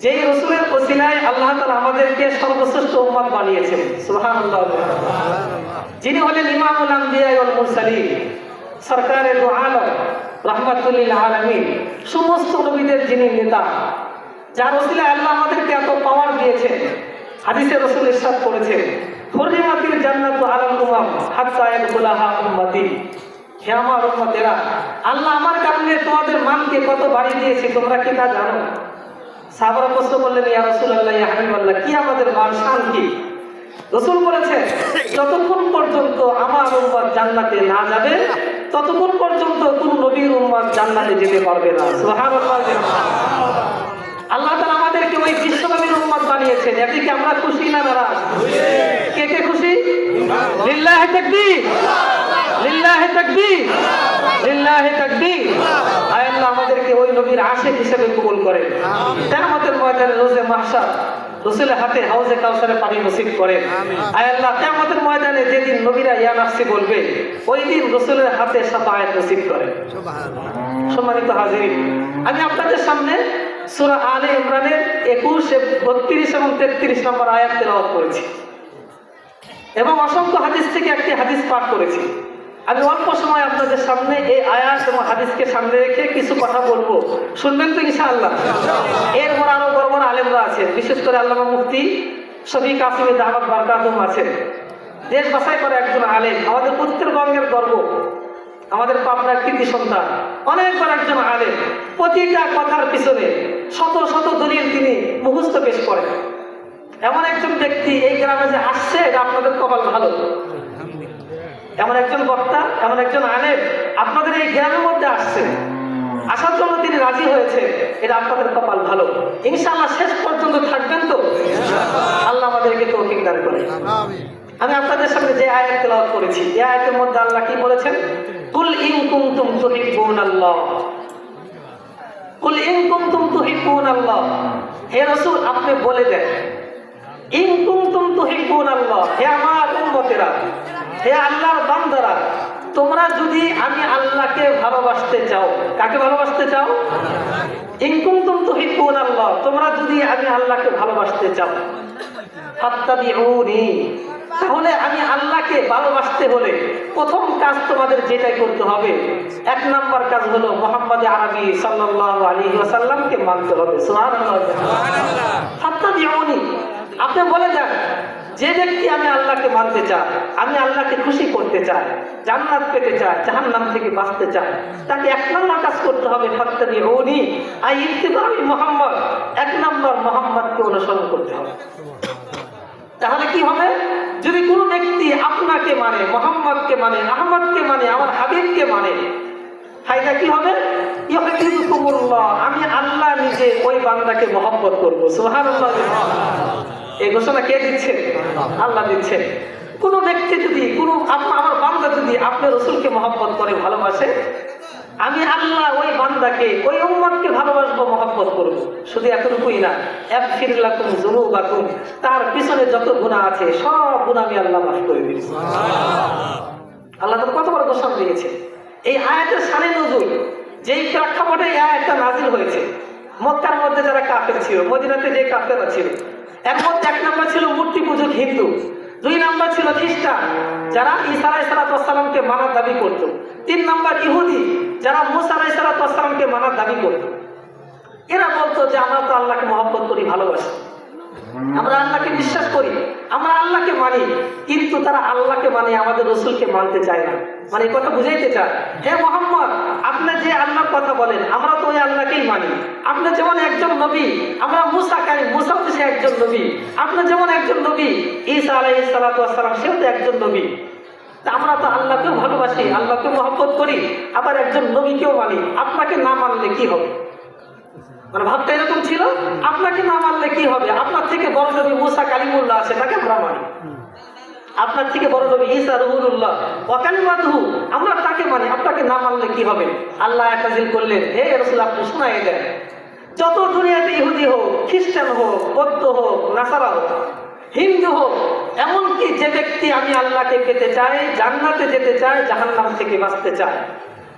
যেই রাসূলের ওসিলায় আল্লাহ তাআলা আমাদেরকে সর্বশ্রেষ্ঠ উম্মত বানিয়েছেন, সুবহানাল্লাহ। যিনি হলেন ইমামুল আম্বিয়া ওয়াল মুরসালিন, সরকারে দু আলম, রাহমাতুল লিল আলামিন, সমস্ত নবীদের যিনি নেতা, যার ওসিলায় আল্লাহ আমাদেরকে এত পাওয়ার দিয়েছেন। হাদিসে রাসূল ইরশাদ করেছেন, হুররিমাতিল জান্নাতু আলাল উমাম হাত্তা ইয়াদখুলাহা উম্মতি। হে আমার উম্মতেরা, আল্লাহ আমার কারণে তোমাদের মানকে কত বাড়িয়ে দিয়েছে, তোমরা কি তা জানো? সাহাবারা প্রশ্ন করলেন, ইয়া রাসূলুল্লাহ, ইয়া হাবিবাল্লাহ, কি আমাদের মান শান কি? রাসূল বলেছেন, যতক্ষণ পর্যন্ত আমার উম্মত জান্নাতে না যাবে ততক্ষণ পর্যন্ত কোন নবীর উম্মত জান্নাতে যেতে পারবে না। সুবহানাল্লাহ। আল্লাহ তাআলা আমাদেরকে ওই বিশ্বনবীর উম্মত বানিয়েছেন। এতে কি আমরা খুশি না নারাজ? কে কে খুশি? লিল্লাহি তাকবীর, লিল্লাহি তাকবীর, লিল্লাহি তাকবীর। আয় আল্লাহ আমাদেরকে ওই নবীর আশিক হিসেবে কবুল করেন। কিয়ামতের ময়দানে রোজে মাহশার রাসূলের হাতে হাউজে কাউসারে পানি নসিব করেন। আয় আল্লাহ কিয়ামতের ময়দানে যেদিন নবীরা ইয়া নাফসি বলবে, ওই দিন রাসূলের হাতে শাফাআত নসিব করেন। সুবহানাল্লাহ। সম্মানিত হাজিরিন, আমি আপনাদের সামনে সূরা আলে ইমরানের 21, 32 এবং 33 নম্বর আয়াত তেলাওয়াত করেছি এবং অসংখ্য হাদিস থেকে একটি হাদিস পাঠ করেছি। আমি অল্প সময় আপনাদের সামনে এই আয়াত এবং হাদিসকে সামনে রেখে কিছু কথা বলবো, শুনবেন তো ইনশাআল্লাহ? এরপর আরো বড় বড় আলেমরা আছেন, বিশেষ করে আল্লামা মুফতি শফিক কাসিমি দাওয়াত বারকাতুহু আছেন। দেশ বাছাই করে একজন আলেম, আমাদের উত্তরবঙ্গের গর্ব, আমাদের পাবনার কৃতি সন্তান, অনেক বড় একজন আলেম। প্রতিটা কথার পিছনে শত শত দলিল তিনি মুখস্থ পেশ করেন। এমন একজন ব্যক্তি এই গ্রামে যে আসছে, এটা আপনাদের কপাল ভালো। এমন একজন বক্তা, এমন একজন আলেম আপনাদের এই গ্রামের মধ্যে আসছে, আসার জন্য তিনি রাজি হয়েছে, এটা আপনাদের কপাল ভালো। ইনশাআল্লাহ শেষ পর্যন্ত থাকবেন তো? আল্লাহ আমাদেরকে তৌফিক দান করে। আমি আপনাদের সামনে যে আয়াত তেলাওয়াত করেছি, এই আয়াতের মধ্যে আল্লাহ কি বলেছেন? কুল ইন কুনতুম তুহিব্বুনাল্লাহ, কুল ইন কুনতুম তুহিব্বুনাল্লাহ। হে রাসূল, আপনি বলে দেন, ইন কুনতুম তুহিব্বুনাল্লাহ, হে আমার উম্মতেরা, হে আল্লাহর বান্দারা, তোমরা যদি আমি আল্লাহকে ভালোবাসতে চাও। কাকে ভালোবাসতে চাও? ইন কুনতুম তুহিব্বুনাল্লাহ, তোমরা যদি আমি আল্লাহকে ভালোবাসতে চাও, ফাত্তাবিউনি, তাহলে আমি আল্লাহকে ভালোবাসতে হলে প্রথম কাজ তোমাদের যেটাই করতে হবে, 1 নাম্বার কাজ হলো মুহাম্মদ আরবি সাল্লাল্লাহু আলাইহি ওয়াসাল্লামকে মানতে হবে। সুবহানাল্লাহ। ফাত্তাবিউনি, আপনি বলে যান, যে ব্যক্তি আমি আল্লাহকে মানতে চায়, আমি আল্লাহকে খুশি করতে চাই, জান্নাত পেতে চায়, জাহান্নাম থেকে বাঁচতে চায়, তাকে 1 নাম্বার কাজ করতে হবে, ফাত্তাবিউনি আই ইত্তিবাই মুহাম্মদ, 1 নাম্বার মুহাম্মদকে অনুসরণ করতে হবে। তাহলে কি হবে? যদি কোনো ব্যক্তি আপনাকে মানে, মুহাম্মদকে মানে, আহমদকে মানে, আমার হাবিবকে মানে, ফায়দা কি হবে? ইউহিব্বুকুমুল্লাহ, আমি আল্লাহ নিজে ওই বান্দাকে মহব্বত করব। সুবহানাল্লাহ। এই ঘোষণা কে দিচ্ছেন? আল্লাহ দিচ্ছেন। কোনো ব্যক্তি যদি, কোনো আমার বান্দা যদি আপনার রাসূলকে মহব্বত করে, ভালোবাসে, আমি আল্লাহ ওই বান্দাকে, ওই উম্মতকে ভালোবাসবো, মহব্বত করব। শুধু এতটুকুই না, ইয়াগফির লাকুম যুনুবাকুম, তার পিছনে যত গুনাহ আছে সব গুনাহ আমি আল্লাহ মাফ করে দিই। আল্লাহ তাআলা কত বড় ঘোষণা দিয়েছে। এই আয়াতের শানে নজুল, যেই প্রেক্ষাপটে এই আয়াতটা নাযিল হয়েছে, মক্কার মধ্যে যারা কাফের ছিল, মদিনাতে যে কাফেররা ছিল, এর মধ্যে 1 নাম্বার ছিল মূর্তি পূজক হিন্দু, 2 নাম্বার ছিল খ্রিস্টান, যারা ঈসা আলাইহিস সালামকে মানার দাবি করত, 3 নাম্বার ইহুদি, যারা মুসা আলাইহিস সালামকে মানার দাবি করত। এরা বলতো যে আমরা তো আল্লাহকে মহব্বত করি, ভালোবাসি, আমরা আল্লাহকে বিশ্বাস করি, আমরা আল্লাহকে মানি, কিন্তু তারা আল্লাহকে মানে আমাদের রাসূলকে মানতে চায় না। মানে এই কথা বুঝাইতে চায়, হে মুহাম্মদ, আপনি যে আল্লাহর কথা বলেন, আমরা তো ওই আল্লাহকেই মানি। আপনি যেমন একজন নবী, আমরা মুসা তো সে একজন নবী। আপনি যেমন একজন নবী, ঈসা আলাইহিস সালাম সেও তো একজন নবী। তা আমরা তো আল্লাহকেও ভালোবাসি, আল্লাহকে মহব্বত করি, আবার একজন নবীকেও মানি। আপনাকে না মানলে কি হবে? মানে ভাবটা এরকম ছিল, আপনাকে না মানলে কি হবে? আপনার থেকে বড় নবী মুসা কালিমুল্লাহ আছে, তাকে আমরা মানি। আপনার থেকে বড় নবী ঈসা রুহুল্লাহ ওয়া কালিমাতুহু, আমরা তাকে মানি, আপনাকে না মানলে কি হবে? আল্লাহ আয়াত নাযিল করলেন, হে রাসূল, আপনি শুনাইয়ে দেন, যত দুনিয়াতে ইহুদি হোক, খ্রিস্টান হোক, বৌদ্ধ হোক, নাসারা হোক, হিন্দু হোক, এমনকি যে ব্যক্তি আমি আল্লাহকে পেতে চাই, জান্নাতে যেতে চাই, জাহান্নাম থেকে বাঁচতে চায়,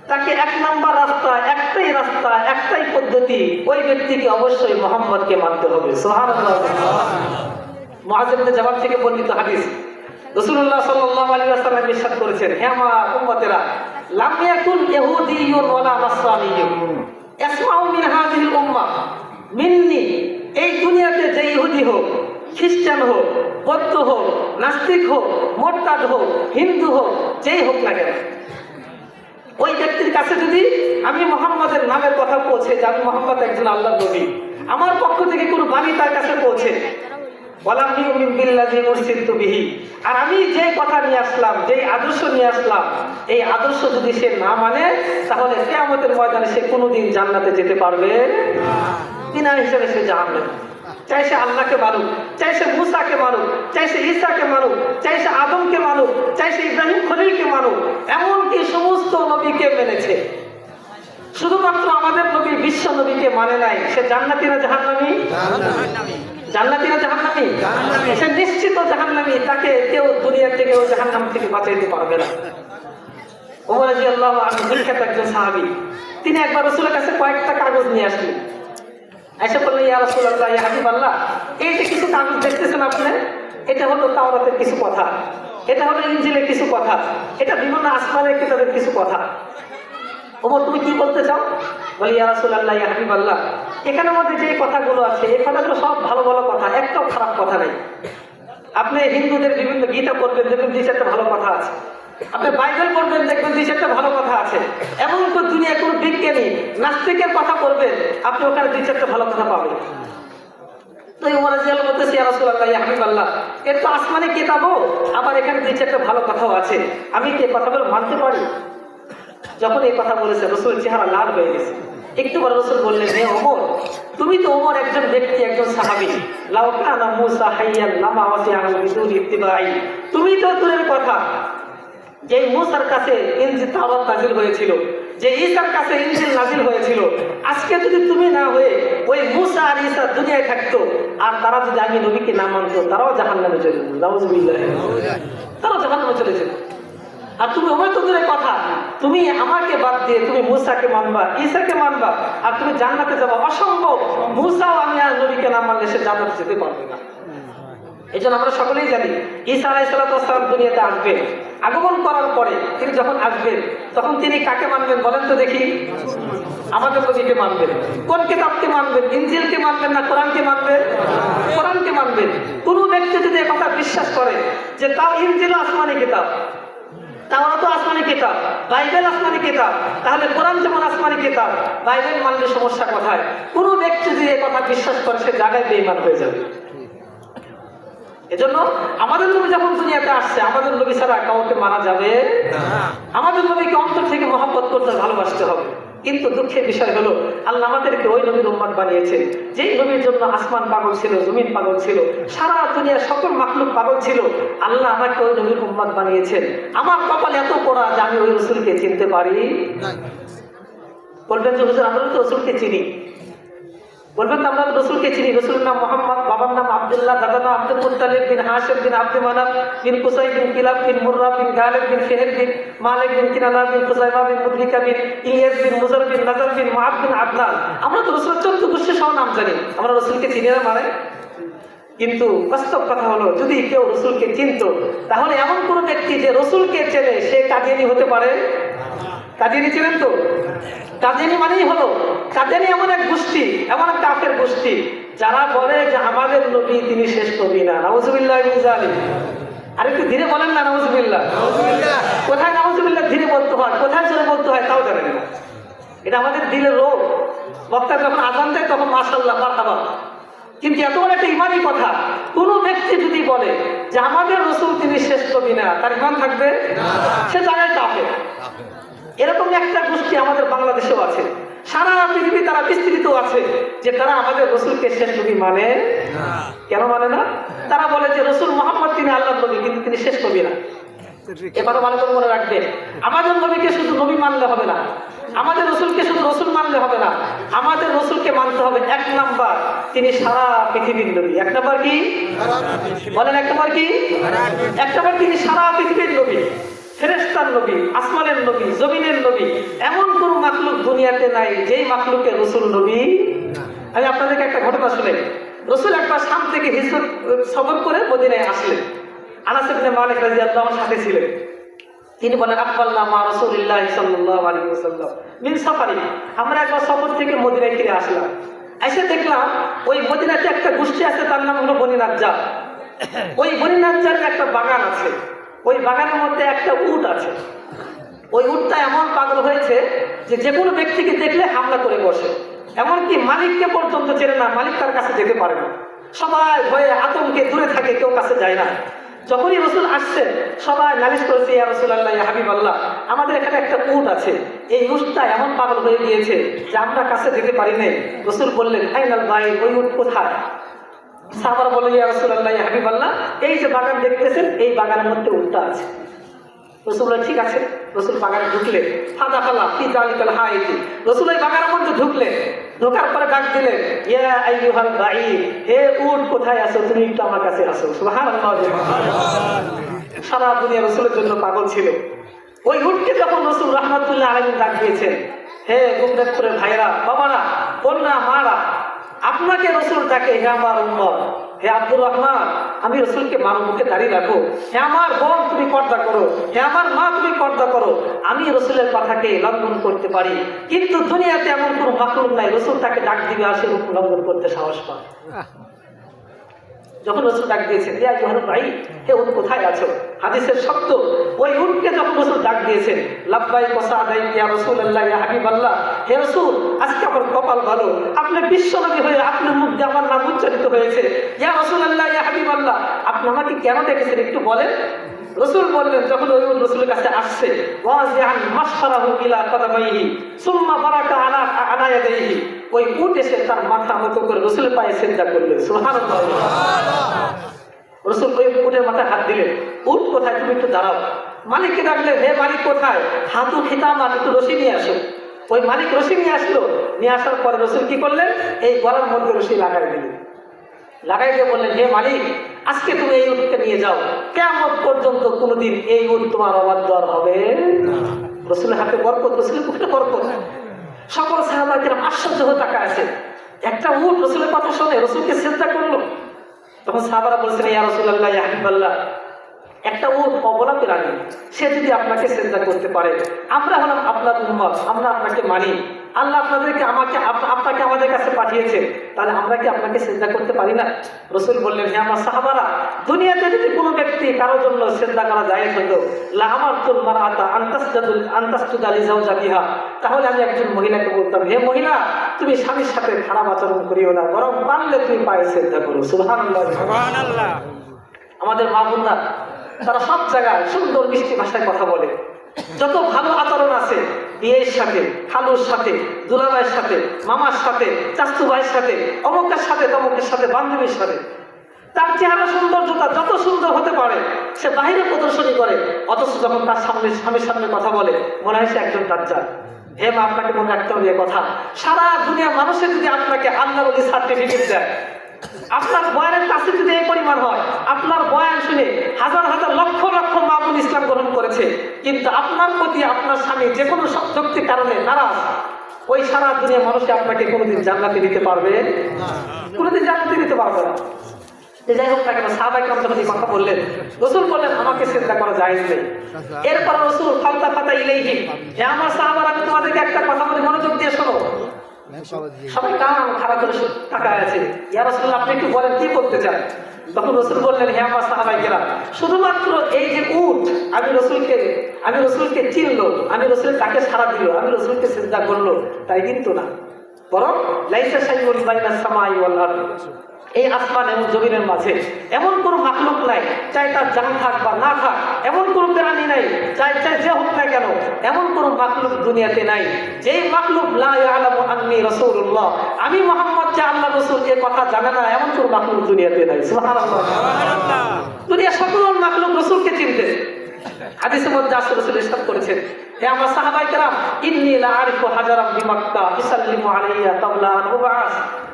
তাকে এক নাম্বার রাস্তা, একটাই পদ্ধতি, ওই ব্যক্তিকে অবশ্যই মুহাম্মদকে মানতে হবে। সুবহানাল্লাহ। মুআয ইবনে জাবাল থেকে বর্ণিত হাদিস, রাসূলুল্লাহ সাল্লাল্লাহু আলাইহি ওয়াসাল্লাম ইরশাদ করেছেন, হে আমার উম্মতেরা, লাম ইয়াকুন ইহুদিয়্যুন ওয়ালা নাসরানিয়্যুন ইয়াসমাউ মিন হাযিহিল উম্মাহ মিন্নি। এই দুনিয়াতে যে ইহুদি হোক, খ্রিস্টান হোক, বৌদ্ধ হোক, নাস্তিক হোক, মোরতাদ হোক, হিন্দু হোক, যেই হোক না কেন, ওই ব্যক্তির কাছে যদি আমি মুহাম্মাদের নামের কথা পৌঁছে, যে আমি মুহাম্মদ একজন আল্লাহর নবী, আমার পক্ষ থেকে কোনো বাণী তার কাছে পৌঁছে, ওয়ালাম ইউমিন বিল্লাযী উরসিলতু বিহি, আর আমি যে কথা নিয়ে আসলাম, যে আদর্শ নিয়ে আসলাম, এই আদর্শ যদি সে না মানে, তাহলে কিয়ামতের ময়দানে সে কোনোদিন জান্নাতে যেতে পারবে না। বিনা হিসেবে সে জাহান্নামী। চাই সে আল্লাহকে মানুক, চাই সে মুসাকে মানুক, চাই সে ঈসাকে মানুক, চাই সে আদমকে মানুক, চাই সে ইব্রাহিম খলিলকে মানুক, এমনকি সমস্ত নবীকে মেনেছে। শুধুমাত্র আমাদের নবী, বিশ্ব নবীকে মানে নাই, সে জান্নাতি না জাহান্নামী? জান্নাতি না জাহান্নামী? সে নিশ্চিত জাহান্নামী। তাকে কেউ দুনিয়া থেকে ও জাহান্নাম থেকে বাঁচাইতে পারবে না। ওমর রাদিয়াল্লাহু আনহু বিখ্যাত একজন সাহাবী, তিনি একবার রাসূলের কাছে কয়েকটা কাগজ নিয়ে আসলেন। আয়েশা বললেন, ইয়া রাসূলুল্লাহ, ইয়া হাবিবাল্লাহ, এই যে কিছু কাগজ দেখতেছেন আপনি, এটা হলো তাওরাতের কিছু কথা, এটা হলো ইনজিলের কিছু কথা, এটা বিভিন্ন আসমানের কিতাবের কিছু কথা। ওমর, তুমি কি বলতে চাও? বলি, ইয়া রাসূলুল্লাহ, ইয়া হাবিবাল্লাহ, এখানের মধ্যে যে কথাগুলো আছে, এই কথাগুলো সব ভালো ভালো কথা, একটাও খারাপ কথা নেই। আপনি হিন্দুদের বিভিন্ন গীতা পড়বেন, দেখবেন 2-4টা ভালো কথা আছে। আপনি বাইবেল পড়বেন, দেখবেন 2-4টা ভালো কথা আছে। এমন তো দুনিয়া কোনো বিজ্ঞানী নাস্তিকের কথা পড়বেন, আপনি ওখানে 2-4টা ভালো কথা পাবেন। তো ওমর রাদিয়াল্লাহু আনহু বলতেছে, ইয়া রাসূলুল্লাহ, ইয়া হাবিবাল্লাহ, এর তো আসমানে কিতাবও, আবার এখানে 2-4টা ভালো কথাও আছে, আমি কি কথাগুলো মানতে পারি? যখন এই কথা বলেছে, রাসূলের চেহারা লাল হয়ে গেছে। একটু পরে রাসূল বললেন, হে ওমর, তুমি তো ওমর একজন ব্যক্তি, একজন সাহাবী, লাউ কানা মূসা হাইয়ান লামা ওয়াসিআহু বিদুনি ইত্তিবাই। তুমি তো দূরের কথা, যে মূসার কাছে ইনজিল তাওরাত নাযিল হয়েছিল, যে ঈসার কাছে ইনজিল নাযিল হয়েছিল, আজকে যদি তুমি না হয়ে ওই মূসা আর ঈসা দুনিয়ায় থাকতো, আর তারা যদি আমি নবীকে না মানতো, তারাও জাহান্নামে চলে যেত। নাউযুবিল্লাহ। তারাও জাহান্নামে চলে যেত। আর তুমি ওই তো দূরের কথা, তুমি আমাকে বাদ দিয়ে তুমি মূসাকে মানবা, ঈসাকে মানবা, আর তুমি জান্নাতে যাবা, অসম্ভব। মূসাও আমি আর নবীকে না মানলে সে জান্নাতে যেতে পারবে না। এই জন্য আমরা সকলেই জানি, ঈসা আলাইহিস সালাম দুনিয়াতে আসবেন। আগমন করার পরে তিনি যখন আসবেন, তখন তিনি কাকে মানবেন বলেন তো দেখি? আমাদের নবীকে মানবেন। কোন কিতাবকে মানবেন? ইনজিলকে মানবেন না কোরআনকে মানবেন? কোরআনকে মানবেন। কোন ব্যক্তি যদি এই কথা বিশ্বাস করে যে তাও ইনজিল আসমানি কিতাব, তাওরাত আসমানি কিতাব, বাইবেল আসমানি কিতাব, তাহলে কোরআন যেমন আসমানি কিতাব, বাইবেল মানলে সমস্যা কোথায়? কোন ব্যক্তি যদি এই কথা বিশ্বাস করে, সে জায়গায় বেঈমান হয়ে যাবে। এজন্য আমাদের নবী যখন দুনিয়াতে আসছে, আমাদের নবী ছাড়া কাউকে মানা যাবে না। আমাদের নবীকে অন্তর থেকে মহব্বত করতে, ভালোবাসতে হবে। কিন্তু দুঃখের বিষয় হলো, আল্লাহ আমাদেরকে ওই নবীর উম্মত বানিয়েছেন, যেই নবীর জন্য আসমান পাগল ছিল, জমিন পাগল ছিল, সারা দুনিয়ার সকল মাখলুক পাগল ছিল। আল্লাহ আমাকে ওই নবীর উম্মত বানিয়েছেন। আমার কপাল এত পোড়া যে আমি ওই রাসূলকে চিনতে পারি না। বলবেন যে হুজুর, আমরা তো রাসূলকে চিনি। বলবেন আমরা তো রাসূলকে চিনি। রাসূলের নাম মুহাম্মদ, বাবার নাম আব্দুল্লাহ, দাদার নাম আব্দুল মুত্তালিব বিন হাশিম বিন আব্দুল মানাফ বিন কুসাই বিন কিলাব বিন মুররা বিন গালিব বিন ফিহর বিন মালিক বিন কিনানা বিন কুসাইবা বিন মুদরিকা বিন ইলিয়াস বিন মুজার বিন নাজার বিন মুআদ বিন আদনান। আমরা তো রাসূলের 14 গোষ্ঠী সহ নাম জানি। আমরা রাসূলকে চিনি না মানে? কিন্তু বাস্তব কথা হলো, যদি কেউ রাসূলকে চিনতো, তাহলে এমন কোন ব্যক্তি যে রাসূলকে চেনে, সে কাদিয়ানী হতে পারে? কাদিয়ানী চিনেন তো? কাদিয়ানী মানেই হলো, কাদিয়ানী এমন এক গোষ্ঠী, এমন এক কাফের গোষ্ঠী, যারা বলে যে আমাদের নবী তিনি শেষ নবী না। নাউযুবিল্লাহি মিন যালিক। আরেকটু ধীরে বলেন না, নাউযুবিল্লাহ। কোথায় নাউযুবিল্লাহ ধীরে বলতে হয়, কোথায় জোরে বলতে হয় তাও জানেন না। এটা আমাদের দিলের রোগ। বক্তা যখন আযান দেয় তখন মাশাআল্লাহ, মারহাবা, কিন্তু এত বড় একটা ইমানি কথা, কোন ব্যক্তি যদি বলে যে আমাদের রাসূল তিনি শেষ নবী না, তার ঈমান থাকবে না, সে জায়গায় কাফের। এরকম একটা গোষ্ঠী আমাদের বাংলাদেশেও আছে, সারা পৃথিবী তারা বিস্তৃত আছে, যে তারা আমাদের রাসূলকে শেষ নবী মানে না। কেন মানে না? তারা বলে যে রাসূল মুহাম্মদ তিনি আল্লাহর নবী, কিন্তু তিনি শেষ নবী না। এবারও ভালো করে মনে রাখবেন, আমাদের নবীকে শুধু নবী মানলে হবে না, আমাদের রাসূলকে শুধু রাসূল মানলে হবে না, আমাদের রাসূলকে মানতে হবে 1 নাম্বার, তিনি সারা পৃথিবীর নবী। 1 নাম্বার কি বলেন? 1 নাম্বার কি? 1 নাম্বার তিনি সারা পৃথিবীর নবী। ফেরেশতার নবী, আসমানের নবী, জমিনের নবী, এমন কোন মাখলুক দুনিয়াতে নাই যেই মাখলুকে রাসূল নবী। আমি আপনাদেরকে একটা ঘটনা শুনাই। রাসূল একবার শাম থেকে হিজরত সফর করে মদিনায় আসলেন। আনাস ইবনে মালিক রাদিয়াল্লাহু আনহু সাথে ছিলেন। তিনি বলেন, আকবালনা মা রাসূলিল্লাহ সাল্লাল্লাহু আলাইহি ওয়াসাল্লাম মিন সাফারি। আমরা একবার সফর থেকে মদিনায় ফিরে আসলাম। এসে দেখলাম ওই মদিনাতে একটা গোষ্ঠী আছে, তার নাম হলো বনী নাজ্জার। ওই বনী নাজ্জারের একটা বাগান আছে। ওই বাগানের মধ্যে একটা উট আছে। ওই উটটা এমন পাগল হয়েছে যে যে কোনো ব্যক্তিকে দেখলে হামলা করে বসে, এমনকি মালিককে পর্যন্ত চেনে না, মালিক তার কাছে যেতে পারে না। সবাই ভয়ে আতঙ্কে দূরে থাকে, কেউ কাছে যায় না। যখনই রাসূল আসছেন সবাই নালিশ করেছে, ইয়া রাসূলুল্লাহ, ইয়া হাবিবাল্লাহ, আমাদের এখানে একটা উট আছে, এই উটটা এমন পাগল হয়ে গিয়েছে যে আমরা কাছে যেতে পারি নাই। রাসূল বললেন, আইনাল বাইর, ওই উট কোথায়? সাহাবারা বললেন, ইয়া রাসূলুল্লাহ, ইয়া হাবিবাল্লাহ, এই যে বাগান দেখতেছেন, এই বাগানের মধ্যে উটটা আছে। রাসূল বললেন, ঠিক আছে। রাসূল বাগানে ঢুকলেন, ফাদাখালা ফি যালিকাল হাইতি। রাসূল এই বাগানের মধ্যে ঢুকলেন, ঢোকার পরে ডাক দিলেন, ইয়া আইয়ুহাল বাঈর, হে উট কোথায় আছো, তুমি একটু আমার কাছে আসো। সুবহানাল্লাহ। সারা দুনিয়া রাসূলের জন্য পাগল ছিল। ওই উটকে যখন রাসূল রাহমাতুল্লাহ আলাইহি ডাক দিয়েছেন, হে গোবরেজপুরের ভাইরা, বাবারা, বোনরা, মারা, আপনাকে রাসূল ডাকে, হে আমার উম্মত, হে আব্দুর রহমান, আমি রাসূলকে মানো, মুখে দাঁড়িয়ে রাখো। হে আমার বোন, তুমি পর্দা করো। হে আমার মা, তুমি পর্দা করো। আমি রাসূলের কথাকে লঙ্ঘন করতে পারি, কিন্তু দুনিয়াতে এমন কোনো মাখলুক নাই রাসূল তাকে ডাক দিবে আর সে লঙ্ঘন করতে সাহস পায়। যখন রাসূল ডাক দিয়েছেন, ইয়া আইয়ুহাল বাঈর, হে উট কোথায় আছো, হাদিসের শব্দ, ওই উটকে যখন রাসূল ডাক দিয়েছেন, লাব্বাইক ওয়া সাদাইক ইয়া রাসূলুল্লাহ, ইয়া হাবিবাল্লাহ, হে রাসূল, আজকে আমার কপাল ভালো, আপনি বিশ্বনবী হয়ে আপনার মুখ দিয়ে আমার নাম উচ্চারিত হয়েছে। ইয়া রাসূলুল্লাহ, ইয়া হাবিবাল্লাহ, আপনি আমাকে কেন ডেকেছেন একটু বলেন। রাসূল বললেন, যখন ওই উট রাসূলের কাছে আসছে, ওয়াজিআন মাশফারাহু ইলা কদামাইহি সুম্মা বারাকা আলা আনায়াদাইহি, ওই উট এসে তার মাথা নত করে রাসূলের পায়ে সিজদা করলেন। সুবহানাল্লাহ। রাসূল ওই উটের মাথায় হাত দিলেন। উট কোথায়, তুমি একটু দাঁড়াও। মালিককে ডাকলেন, হে মালিক কোথায়, হাতু খিতাম, একটু রশি নিয়ে আসো। ওই মালিক রশি নিয়ে আসলো। নিয়ে আসার পরে রাসূল কি করলেন, এই গলার মধ্যে রশি লাগাই দিলেন। লাগাই দিয়ে বললেন, হে মালিক, আজকে তুমি এই উটকে নিয়ে যাও, কিয়ামত পর্যন্ত কোনোদিন এই উট তোমার অবাধ্য হবে না। রাসূলের হাতে বরকত, রাসূলের মুখে বরকত। সকল সাহাবায়ে কেরাম আশ্চর্য হয়ে তাকায় আছে। একটা উট রাসূলের কথা শুনে রাসূলকে সিজদা করলো। তখন সাহাবারা বলছেন, ইয়া রাসূলুল্লাহ, ইয়া হাবিবাল্লাহ, একটা উট অবলা প্রাণী, সে যদি আপনাকে সিজদা করতে পারে, আমরা হলাম আপনার উম্মত, আমরা আপনাকে মানি, আল্লাহ আপনাকে আমাদের কাছে পাঠিয়েছেন, তাহলে আমরা কি আপনাকে সিজদা করতে পারি না? রাসূল বললেন, হে আমার সাহাবারা, দুনিয়াতে যদি কোনো ব্যক্তি কারোর জন্য সিজদা করা জায়েজ হতো, লা আমারতুল মারআতা আনতাসজুদা লিজাওজিহা, তাহলে আমি একজন মহিলাকে বলতাম, হে মহিলা, তুমি স্বামীর সাথে খারাপ আচরণ করিও না, বরং পারলে তুমি পায়ে সিজদা করো। সুবহানাল্লাহ, সুবহানাল্লাহ। আমাদের মা বোনরা তারা সব জায়গায় সুন্দর মিষ্টি ভাষায় কথা বলে। যত ভালো আচরণ আছে, বিয়ের সাথে, খালুর সাথে, দুলাভাইয়ের সাথে, মামার সাথে, চাচু ভাইয়ের সাথে, অমুকের সাথে, তমুকের সাথে, বান্ধবীর সাথে, তার চেহারা সৌন্দর্যতা যত সুন্দর হতে পারে সে বাহিরে প্রদর্শনী করে, অথচ যখন তার সামনে স্বামীর সামনে কথা বলে মনে হয় সে একজন দাজ্জাল। হে মা, আপনাকে মনে রাখতে হবে কথা, সারা দুনিয়া মানুষের যদি আপনাকে আল্লাহর ওলি সার্টিফিকেট দেয়, আপনার বয়ানের কাছে যদি এই পরিমাণ হয়, আপনার বয়ান শুনে হাজার হাজার লক্ষ লক্ষ মা-বোন ইসলাম গ্রহণ করেছে, কিন্তু আপনার প্রতি আপনার স্বামী যে কোনো শক্তির কারণে নারাজ, ওই সারা দুনিয়া মানুষকে আপনাকে কোনোদিন জান্নাতে দিতে পারবে, কোনোদিন জান্নাতে দিতে পারবে না। যাই হোক না কেন, সাহাবায়ে কেরাম যখন এই কথা বললেন, রাসূল বললেন, আমাকে সিজদা করা জায়েজ নেই। এরপর রাসূল ফালতাফাতা ইলাইহি, হে আমার সাহাবারা, আমি তোমাদেরকে একটা কথা বলি, মনোযোগ দিয়ে শোনো। সবাই কান খাড়া করে তাকায় আছে। ইয়া রাসূলুল্লাহ, আপনি একটু বলেন কি করতে চান? তখন রাসূল বললেন, হে আমার সাহাবায়ে কেরাম, শুধুমাত্র এই যে উট আমি রাসূলকে চিনলো, আমি রাসূলের ডাকে সাড়া দিল, আমি রাসূলকে সিজদা করলো, তাই কিন্তু না, বরং লাইসা শাইউন বাইনাস সামাই ওয়াল আরদ, এই আসমান এবং জমিনের মাঝে এমন কোনো মাখলুক নাই, চাই তার জান থাক বা না থাক, এমন কোনো প্রাণী নাই, চাই যে হোক না কেন, এমন কোনো মাখলুক দুনিয়াতে নাই যেই মাখলুক লা ইয়ালামু আন্নী রাসূলুল্লাহ, আমি মুহাম্মদ যে আল্লাহ রাসূল, এই কথা জানে না, এমন কোনো মাখলুক দুনিয়াতে নাই। সুবহানাল্লাহ, সুবহানাল্লাহ। দুনিয়া সকল মাখলুক রাসূলকে চিনতে, হাদিসের মধ্যে আসলে রাসূল ইরশাদ করেছেন, হে আমার সাহাবায়ে কেরাম, ইন্নী লা আরিফু হাজারাম বিমাক্কা ইসাল্লিমু আলাইয়া ক্বাবলা আন উবআস।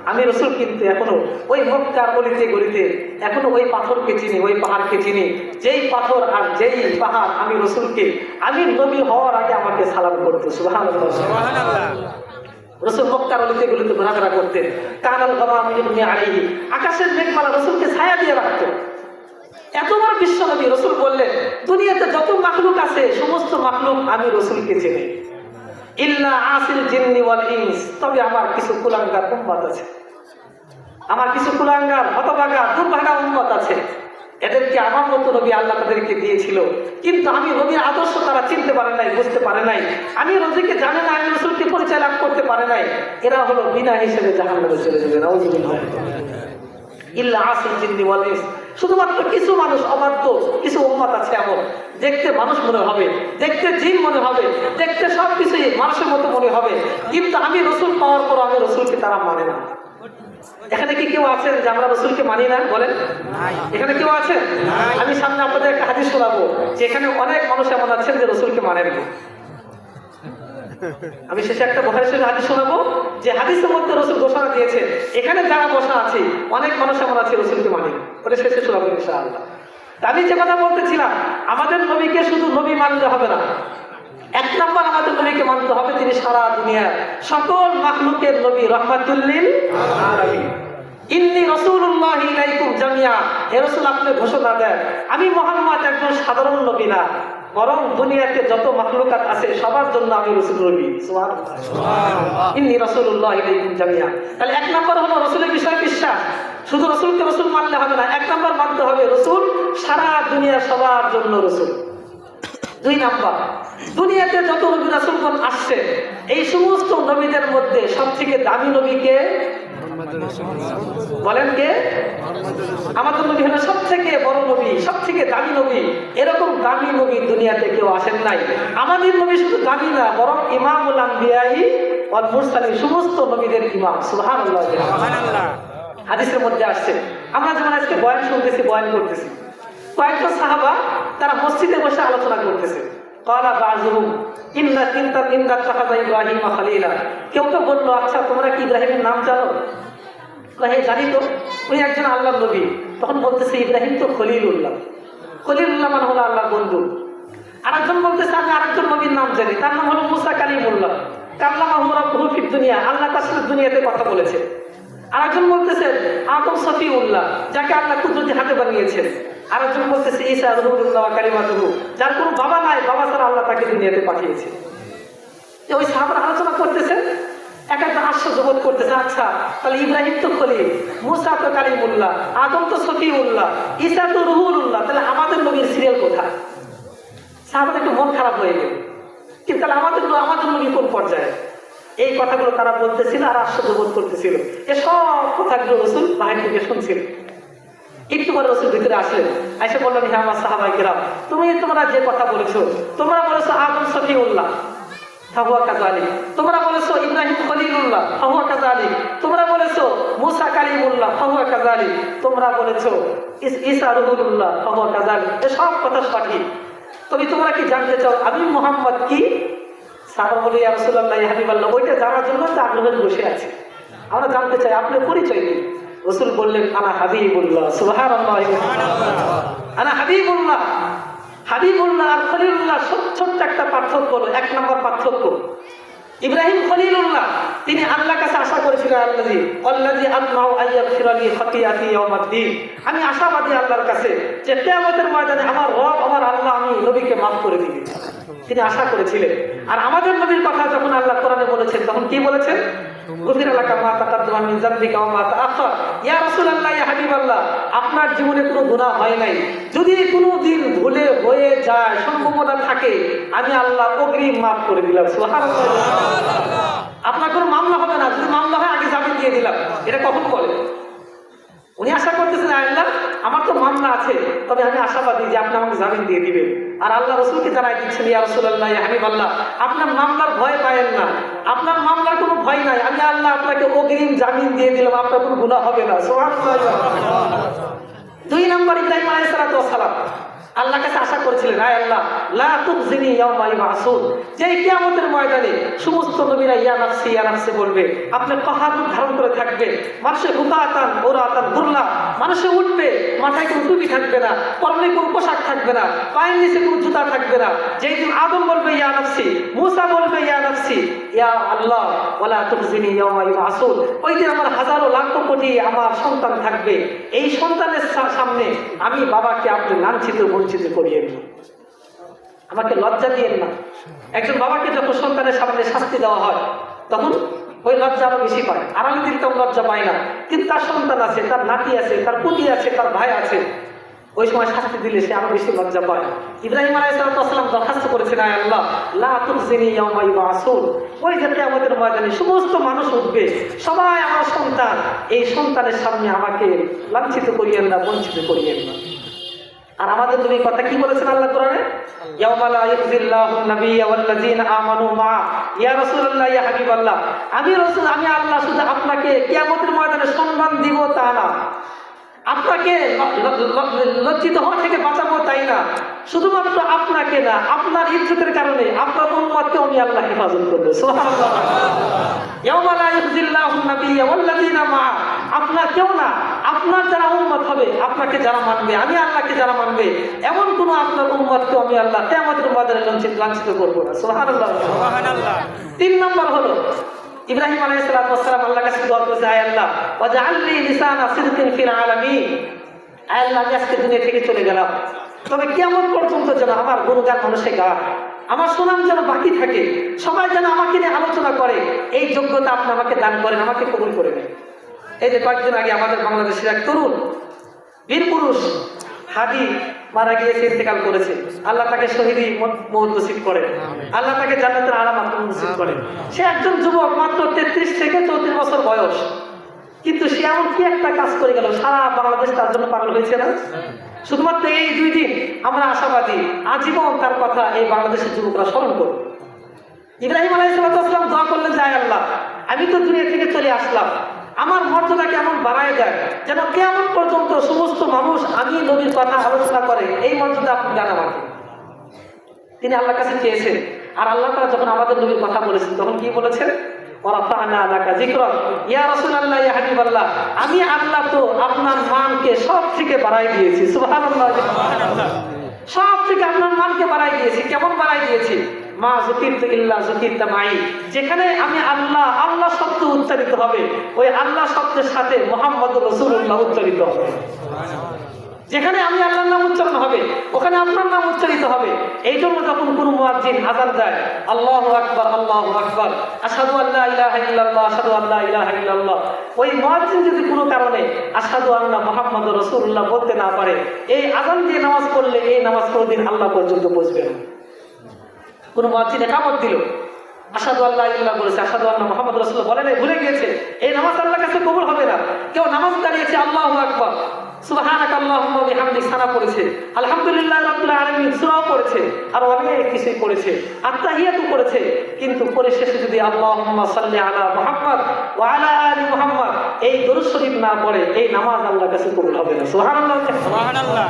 আমি রাসূল কিন্তু এখনো ওই মক্কার অলিতে গলিতে এখনো ওই পাথরকে চিনি, ওই পাহাড়কে চিনি, যেই পাথর আর যেই পাহাড় আমি রাসূলকে, আমি নবী হওয়ার আগে আমাকে সালাম করতো। সুবহানাল্লাহ, সুবহানাল্লাহ। রাসূল মক্কার অলিতে গলিতে ঘোরাফেরা করতেন। কানাল গামাম ইবনি আলাইহি, আকাশের মেঘমালা রাসূলকে ছায়া দিয়ে রাখতো। এত বড় বিশ্ব নবী, রাসূল বললেন দুনিয়াতে যত মাখলুক আছে সমস্ত মাখলুক আমি রাসূলকে চিনি, ইল্লা আসিল জিন্নি ওয়াল ইনস, তবে আমার কিছু কুলাঙ্গার উম্মত আছে, আমার কিছু কুলাঙ্গার হতভাগা দুর্ভাগা উম্মত আছে, এদেরকে আমার মতো নবী আল্লাহ তাদেরকে দিয়েছিল, কিন্তু আমি নবীর আদর্শ তারা চিনতে পারে নাই, বুঝতে পারে নাই, আমি নবীকে জানে না, আমি রাসূলকে পরিচয় লাভ করতে পারে নাই, এরা হলো বিনা হিসেবে জাহান্নামে চলে যাবে। নাউযুবিল্লাহ। ইল্লা আসিল জিন্নি ওয়াল ইনস, শুধুমাত্র কিছু মানুষ অবাধ্য, কিছু উম্মত আছে এমন, দেখতে মানুষ মনে হবে, দেখতে জিন মনে হবে, দেখতে সবকিছুই মানুষের মতো মনে হবে, কিন্তু আমি রাসূল পাওয়ার পর আমি রাসূলকে তারা মানে না। এখানে কি কেউ আছেন যে আমরা রাসূলকে মানি না? বলেন, এখানে কেউ আছেন? আমি সামনে আপনাদের একটা হাদিস শোনাবো, যে এখানে অনেক মানুষ এমন আছেন যে রাসূলকে মানেন না। আমি শেষে একটা বুখারী শরীফের হাদিস শোনাবো, যে হাদিসের মধ্যে রাসূল ঘোষণা দিয়েছে এখানে যারা বসা আছে অনেক মানুষ এমন আছে রাসূলকে মানে না। ওটা শেষে শোনাবো ইনশাআল্লাহ। আমি যে কথা বলতেছিলাম, আমাদের নবীকে শুধু নবী মানলে হবে না, এক নম্বর আমাদের নবীকে মানতে হবে তিনি সারা দুনিয়ার সকল মাখলুকের নবী, রাহমাতুল লিল আলামিন। ইন্নী রাসূলুল্লাহি ইলাইকুম জামিয়া, হে রাসূল আপনি ঘোষণা দেন আমি মুহাম্মদ একজন সাধারণ নবী না, বরং দুনিয়াতে যত মাখলুকাত আছে সবার জন্য আমি রাসূল নবী। সুবহানাল্লাহ, সুবহানাল্লাহ। ইন্নী রাসূলুল্লাহি ইলাইকুম জামিয়া। তাহলে এক নম্বর হলো রাসূলের বিষয়ে বিশ্বাস। শুধু রাসূলকে রাসূল মানলে হবে না, এক নম্বর মানতে হবে রাসূল সারা দুনিয়ার সবার জন্য রাসূল। দুই নাম্বার, দুনিয়াতে যত নবী রাসূলগণ আসছে এই সমস্ত নবীদের মধ্যে সবথেকে দামি নবীকে বলেন কে? আমাদের নবী হলো সবথেকে বড় নবী, সবথেকে দামি নবী। এরকম দামি নবী দুনিয়াতে কেউ আসেন নাই। আমাদের নবী শুধু দামি না, বরং ইমামুল আম্বিয়াই ওয়াল মুরসালিন, সমস্ত নবীদের ইমাম। সুবহানাল্লাহ, সুবহানাল্লাহ। হাদিসের মধ্যে আসছে, আমরা যেমন আজকে বয়ান শুনতেছি, বয়ান করতেছি, কয়েকজন সাহাবা তারা মসজিদে বসে আলোচনা করতেছে। ক্বালা বাযুহুম ইন্না ইত্তাখাযা ইব্রাহিমা খলিলা। কেউ তো বললো, আচ্ছা তোমরা কি ইব্রাহিমের নাম জানো? হে জানি তো, উনি একজন আল্লাহর নবী। তখন বলতেছে ইব্রাহিম তো খলিলুল্লাহ, খলিলুল্লাহ মানে হলো আল্লাহর বন্ধু। আরেকজন বলতেছে আমি আরেকজন নবীর নাম জানি, তার নাম হলো মুসা কালিমুল্লাহ, কাল্লামাহু রাব্বুহু ফিদ দুনিয়া, আল্লাহ তার সাথে দুনিয়াতে কথা বলেছে। আরেকজন বলতেছে আদম সফিউল্লাহ, যাকে আল্লাহ কুদরতি হাতে বানিয়েছেন। আরেকজন বলতেছে ঈসা রূহুল্লাহ ওয়া কালিমাতুহু, যার কোনো বাবা নাই, বাবা ছাড়া আল্লাহ তাকে দুনিয়াতে পাঠিয়েছে। ওই সাহাবারা আলোচনা করতেছে, এক একজন আশ্চর্য বোধ করতেছে, আচ্ছা তাহলে ইব্রাহিম তো খলিল, মুসা তো কালিমুল্লাহ, আদম তো সফিউল্লাহ, ঈসা তো রূহুল্লাহ, তাহলে আমাদের নবীর সিরিয়াল কোথায়? সাহাবাদের একটু মন খারাপ হয়ে গেল, কিন্তু তাহলে আমাদের নবী কোন পর্যায়ে? এই কথাগুলো তারা বলতেছিল আর আশ্চর্য বোধ করতেছিল। এসব কথাগুলো রাসূল বাহির থেকে শুনছিল। একটু পরে রাসূল ভিতরে আসলেন, এসে বললেন, হে আমার সাহাবায়ে কেরাম, তোমরা যে কথা বলেছো, তোমরা বলেছো আদম সফিউল্লাহ, ফাহুয়া কাযালিক। তোমরা বলেছো ইব্রাহিম খলিলুল্লাহ, ফাহুয়া কাযালিক। তোমরা বলেছো মুসা কালিমুল্লাহ, ফাহুয়া কাযালিক। তোমরা বলেছো ঈসা রূহুল্লাহ, ফাহুয়া কাযালিক। এসব কথা সঠিক, তবে তোমরা কি জানতে চাও আমি মুহাম্মদ কি? সাহাবা বলে, ইয়া রাসূলুল্লাহ, ইয়া হাবিবাল্লাহ, ওইটা জানার জন্য তো আগ্রহে বসে আছে, আমরা জানতে চাই আপনার পরিচয় দিন। রাসূল বললেন, আনা হাবিবুল্লাহ। সুবহানাল্লাহ, আনা হাবিবুল্লাহ। হাবিবুল্লাহ আর খলিলুল্লাহ ছোট্ট একটা পার্থক্য হলো, এক নম্বর পার্থক্য, ইব্রাহিম খলিলুল্লাহ তিনি আল্লাহর কাছে আশা করেছিলেন, আল্লাযী আতমাউ আইয়াগফিরা লি খাতিয়াতি ইয়াউমাদ্দিন, আমি আশাবাদী আল্লাহর কাছে যে কিয়ামতের ময়দানে আমার রব, আমার আল্লাহ আমি নবীকে মাফ করে দিবে, তিনি আশা করেছিলেন। আর আমাদের নবীর কথা যখন আল্লাহ কোরআনে বলেছেন, তখন কি বলেছেন? গুফিরা লাকা মা তাকাদ্দামা মিন যামবিকা ওয়া মা তাআখার। ইয়া রাসূলুল্লাহ, ইয়া হাবিবাল্লাহ, আপনার জীবনে কোনো গুনাহ হয় নাই, যদি কোনো দিন ভুলে হয়ে যায়, সম্ভাবনা থাকে, আমি আল্লাহ অগ্রিম মাফ করে দিলাম। সুবহানাল্লাহ, আপনার কোনো মামলা হবে না, যদি মামলা হয় আগে জামিন দিয়ে দিলাম। এটা কখন বলে? উনি আশা করতেছেন, আল্লাহ আমার তো মামলা আছে, তবে আমি আশাবাদী যে আপনি আমাকে জামিন দিয়ে দিবেন। আর আল্লাহ রাসূলকে জানাই দিচ্ছেন, ইয়া রাসূলুল্লাহ, ইয়া হাবিবাল্লাহ, আপনার মামলার ভয় পায়েন না, আপনার মামলার কোনো ভয় নাই, আমি আল্লাহ আপনাকে অগ্রিম জামিন দিয়ে দিলাম, আপনার কোনো গুনাহ হবে না। সুবহানাল্লাহ। দুই নম্বর, ইব্রাহিম আলাইহিস সালাতু ওয়াস সালাম, আল্লাহ কাছে আশা করেছিলেন, আয় আল্লাহ লা তুখজিনি ইয়াওমা ইউবআসুন, যে কিয়ামতের ময়দানে সমস্ত নবীরা ইয়া নাফসি বলবে, আপনি পাহাড় ধারণ করে থাকবে, মানুষের হুকাতান ওরাতান গুরলা, মানুষে উঠবে, মাথায় কোনো টুপি থাকবে না, পরনে কোনো পোশাক থাকবে না, পায়ের নিচে কোনো জুতা থাকবে না। যেই দিন আদম বলবে ইয়া নাফসি, মুসা বলবে ইয়া নাফসি, ইয়া আল্লাহ ওয়ালা তুখজিনি ইয়াওমা ইউবআসুন, ওই দিন আমার হাজারো লাখ কোটি আমার সন্তান থাকবে, এই সন্তানের সামনে আমি বাবাকে আপনি লাঞ্ছিত বঞ্চিত করিয়েন না, আমাকে লজ্জা দিয়েন না। একজন বাবাকে যখন সন্তানের সামনে শাস্তি দেওয়া হয় তখন ওই লজ্জা আরো বেশি পায়, আর আমি দিন তেমন লজ্জা পাই না, কিন্তু তার সন্তান আছে, তার নাতি আছে, তার পুতি আছে, তার ভাই আছে, ওই সময় শাস্তি দিলে সে আরো বেশি লজ্জা পায়। ইব্রাহিম আলাইহিস সালাম দরখাস্ত করেছেন, আয় আল্লাহ লা তুখজিনি ইয়াওমা ইউবআসুন, ওই যে কিয়ামতের ময়দানে সমস্ত মানুষ উঠবে, সবাই আমার সন্তান, এই সন্তানের সামনে আমাকে লাঞ্ছিত করিয়েন না, বঞ্চিত করিয়েন না। আর আমাদের নবী কথা কি বলেছেন আল্লাহ কোরআনে, ইয়াওমা লা ইউযিল্লাহুন নাবিয়্যা ওয়াল্লাযীনা আমানু মা, ইয়া রাসূলুল্লাহ ইয়া হাবিবাল্লাহ, আমি রাসূল, আমি আল্লাহ শুধু আপনাকে কিয়ামতের ময়দানে সম্মান দিব তা না, আপনাকে লজ্জিত হওয়া থেকে বাঁচাবো তাই না, শুধুমাত্র আপনাকে না, আপনার ইজ্জতের কারণে আপনার উম্মতকে আমি আল্লাহ হেফাজত করব। সুবহানাল্লাহ। ইয়াওমা লা ইউযিল্লাহুন নাবিয়্যা ওয়াল্লাযীনা মা, আপনার কেউ না, আপনার যারা উম্মত হবে, আপনাকে যারা মানবে, আমি আল্লাহকে যারা মানবে, এমন কোন আপনার উম্মতকে আমি আল্লাহ কিয়ামতের ময়দানে লাঞ্ছিত করব না। সুবহানাল্লাহ, সুবহানাল্লাহ। 3 নম্বর হলো ইব্রাহিম আলাইহিস সালাম আল্লাহর কাছে দোয়া করেছে, আয় আল্লাহ ওয়াজআলনি লিসানা সিদকিন ফিল আলামিন, আয় আল্লাহ আমি আজকে দুনিয়া থেকে চলে গেলাম, তবে কিয়ামত পর্যন্ত যেন আমার গুণগান মানুষে গায়, আমার সুনাম যেন বাকি থাকে, সবাই যেন আমাকে নিয়ে আলোচনা করে, এই যোগ্যতা আপনি আমাকে দান করেন, আমাকে কবুল করে নেন। এই যে কয়েকদিন আগে আমাদের বাংলাদেশের এক তরুণ বীর পুরুষ হাদি মারা গিয়েছে, ইন্তেকাল করেছে, আল্লাহ তাকে শহীদি মওত নসিব করেন, আল্লাহ তাকে জান্নাতের আলা মাকাম নসিব করেন। সে একজন যুবক, মাত্র 33 থেকে 34 বছর বয়স, কিন্তু সে এমন কি একটা কাজ করে গেল, সারা বাংলাদেশ তার জন্য পাগল হয়েছে না? শুধুমাত্র এই 2 দিন আমরা আশাবাদী, আজীবন তার কথা এই বাংলাদেশের যুবকরা স্মরণ করবে। ইব্রাহিম আলাইহিস সালাম দোয়া করলেন, যায় আল্লাহ আমি তো দুনিয়া থেকে চলে আসলাম, আমার মর্যাদা কেমন বাড়ায় যায়, যেন কিয়ামত পর্যন্ত সমস্ত মানুষ আমি নবীর কথা আলোচনা করে, এই মর্যাদা আপনি দেন আমাকে। তিনি আল্লাহর কাছে চেয়েছেন, আর আল্লাহ তাআলা যখন আমাদের নবীর কথা বলেছেন তখন কি বলেছেন, ওয়ারাফা'না লাকা যিকরাক, ইয়া রাসূলুল্লাহ ইয়া হাবিবাল্লাহ, আমি আল্লাহ তো আপনার মানকে সব থেকে বাড়াই দিয়েছি। সুবহানাল্লাহ, সুবহানাল্লাহ। সব থেকে আপনার মানকে বাড়াই দিয়েছি। কেমন বাড়াই দিয়েছি? মা যুকিরতু ইল্লা যুকিরতা মাই, যেখানে আমি আল্লাহ আল্লাহ শব্দ উচ্চারিত হবে, ওই আল্লাহ শব্দের সাথে মুহাম্মদুর রাসূলুল্লাহ উচ্চারিত হবে। যেখানে আমি আল্লাহর নাম উচ্চারণ হবে, ওখানে আপনার নাম উচ্চারিত হবে। এই জন্য যখন কোনো মুয়াজ্জিন আযান দেয়, আল্লাহু আকবার, আল্লাহু আকবার, আশহাদু আল্লা ইলাহা ইল্লাল্লাহ, আশহাদু আল্লা ইলাহা ইল্লাল্লাহ, ওই মুয়াজ্জিন যদি কোনো কারণে আশহাদু আন্না মুহাম্মাদুর রাসূলুল্লাহ বলতে না পারে, এই আযান দিয়ে নামাজ পড়লে এই নামাজ কোনোদিন আল্লাহ পর্যন্ত পৌঁছবে না। কোনো মুয়াজ্জিন ইকামত দিল, আশহাদু আল্লা ইল্লাল্লাহ বলেছে, আশহাদু আন্না মুহাম্মাদুর রাসূলুল্লাহ বলে নাই, ভুলে গিয়েছে, এই নামাজ আল্লাহর কাছে কবুল হবে না। কেউ নামাজ দাঁড়িয়েছে, আল্লাহু আকবার, সুবহানাকা আল্লাহুম্মা ওয়া বিহামদিক সানা পড়েছে, আলহামদুলিল্লাহ রাব্বিল আলামিন সূরাও পড়েছে, আর অনেক কিছুই পড়েছে, আত্তাহিয়াতু পড়েছে, কিন্তু পরে শেষে যদি আল্লাহুম্মা সাল্লি আলা মুহাম্মদ ওয়া আলা আলি মুহাম্মদ এই দরুদ শরীফ না পড়ে, এই নামাজ আল্লাহর কাছে কবুল হবে না। সুবহানাল্লাহ, সুবহানাল্লাহ।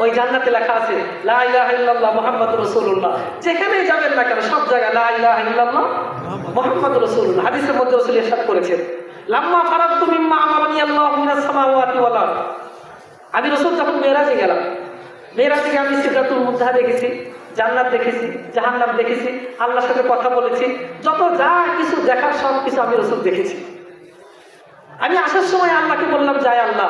ওই জান্নাতে লেখা আছে লা ইলাহা ইল্লাল্লাহ মুহাম্মাদুর রাসূলুল্লাহ, যেখানে যাবেন না কেন সব জায়গায় লা ইলাহা ইল্লাল্লাহ মুহাম্মাদুর রাসূলুল্লাহ। হাদিসের মধ্যে রাসূল ইরশাদ করেছেন, লাম্মা ফারাগতু মিম্মা আমারানি আল্লাহু মিনাস সামাওয়াতি ওয়াল আরদ, আমি রাসূল যখন মেরাজে গেলাম, মেরাজে গিয়ে আমি সিদরাতুল মুনতাহা দেখেছি, জান্নাত দেখেছি, জাহান্নাম দেখেছি, আল্লাহর সাথে কথা বলেছি, যত যা কিছু দেখার সব কিছু আমি রাসূল দেখেছি। আমি আসার সময় আল্লাহকে বললাম, যায় আল্লাহ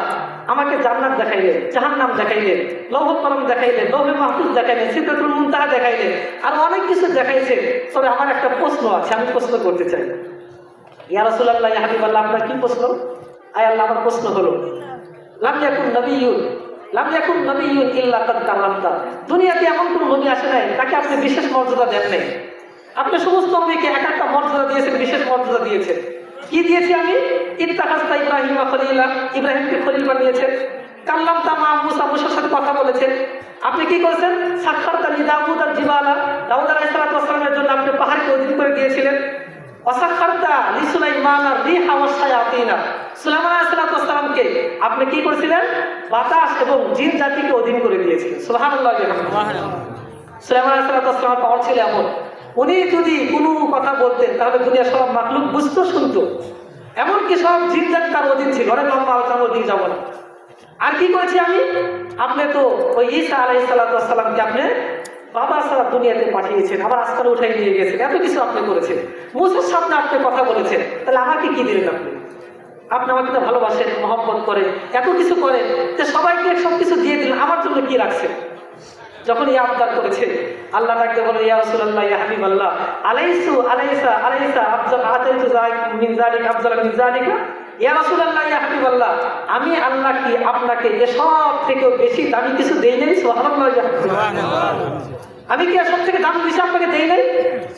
আমাকে জান্নাত দেখাইলেন, জাহান্নাম দেখাইলেন, লৌহul কলম দেখাইলেন, লৌহে মাহফুজ দেখাইলেন, সিদরাতুল মুনতাহা দেখাইলেন, আর অনেক কিছু দেখাইছে। তবে আমার একটা প্রশ্ন আছে, আমি প্রশ্ন করতে চাই। ইয়া রাসূলুল্লাহ ইয়া হাবিবাল্লাহ, আপনার কি প্রশ্ন? আয় আল্লাহ, আমার প্রশ্ন হলো, লাম ইয়াকুন নবিয়্যুন ইল্লা কাদ কারামতা, দুনিয়াতে এমন কোন নবী আসে নাই তাকে আপনি বিশেষ মর্যাদা দেন নাই। আপনি সমস্ত নবীকে এক একটা মর্যাদা দিয়েছেন, বিশেষ মর্যাদা দিয়েছেন। কি দিয়েছি আমি? ইত্তাখাযতা ইব্রাহিমা খলিলা, ইব্রাহিমকে খলিল বানিয়েছেন। কাল্লামতা মা মুসা, মুসার সাথে কথা বলেছেন। আপনি কি করেছেন? সাক্ষারতা লি দাউদ আল জিবালা, দাউদ আলাইহিস সালামের জন্য আপনি পাহাড়কে অধীন করে দিয়েছিলেন। ওয়াসাখারতা লিসুলাইমান আর-রিহা ওয়াশ-শায়াতিনা, সুলাইমান আলাইহিস সালামকে আপনি কি করেছিলেন? বাতাস এবং জিন জাতিকে অধীন করে দিয়েছিলেন। সুবহানাল্লাহ। সুলাইমান আলাইহিস সালামের পাওয়ার ছিল এমন, উনি যদি কোনো কথা বলতেন তাহলে দুনিয়ার সব মাখলুক বুঝতো, শুনতো। এমনকি সব জিন জাতি তার অধীন ছিল। অনেক লম্বা আলোচনার অধীন যাব না। আর কি করেছি আমি? আপনি তো ওই ঈসা আলাইহিস সালামকে আপনি বাবা ছাড়া দুনিয়াতে পাঠিয়েছেন, আবার আসমানে উঠাই নিয়ে গেছেন, এত কিছু আপনি করেছেন। মুসার সামনে আপনি কথা বলেছেন, তাহলে আমাকে কি দিলেন আপনি? আপনি আমাকে তো ভালোবাসেন, মহব্বত করেন, এত কিছু করেন, যে সবাইকে সব কিছু দিয়ে দিলেন, আমার জন্য কি রাখছেন? যখন এই আবদার করেছে, আল্লাহ ডাকতে বলে, ইয়া রাসূলুল্লাহ, ইয়া হাবিবাল্লাহ, আলাইসা আফজাল আতাইতু মিন যালিকা আফজাল মিন যালিকা, ইয়া রাসূলুল্লাহ, ইয়া হাবিবাল্লাহ, আমি আল্লাহ কি আপনাকে এসব থেকে বেশি দামি কিছু দেই নাই? সুবহানাল্লাহ। আমি কি এসব থেকে দামি বেশি আপনাকে দেই নাই?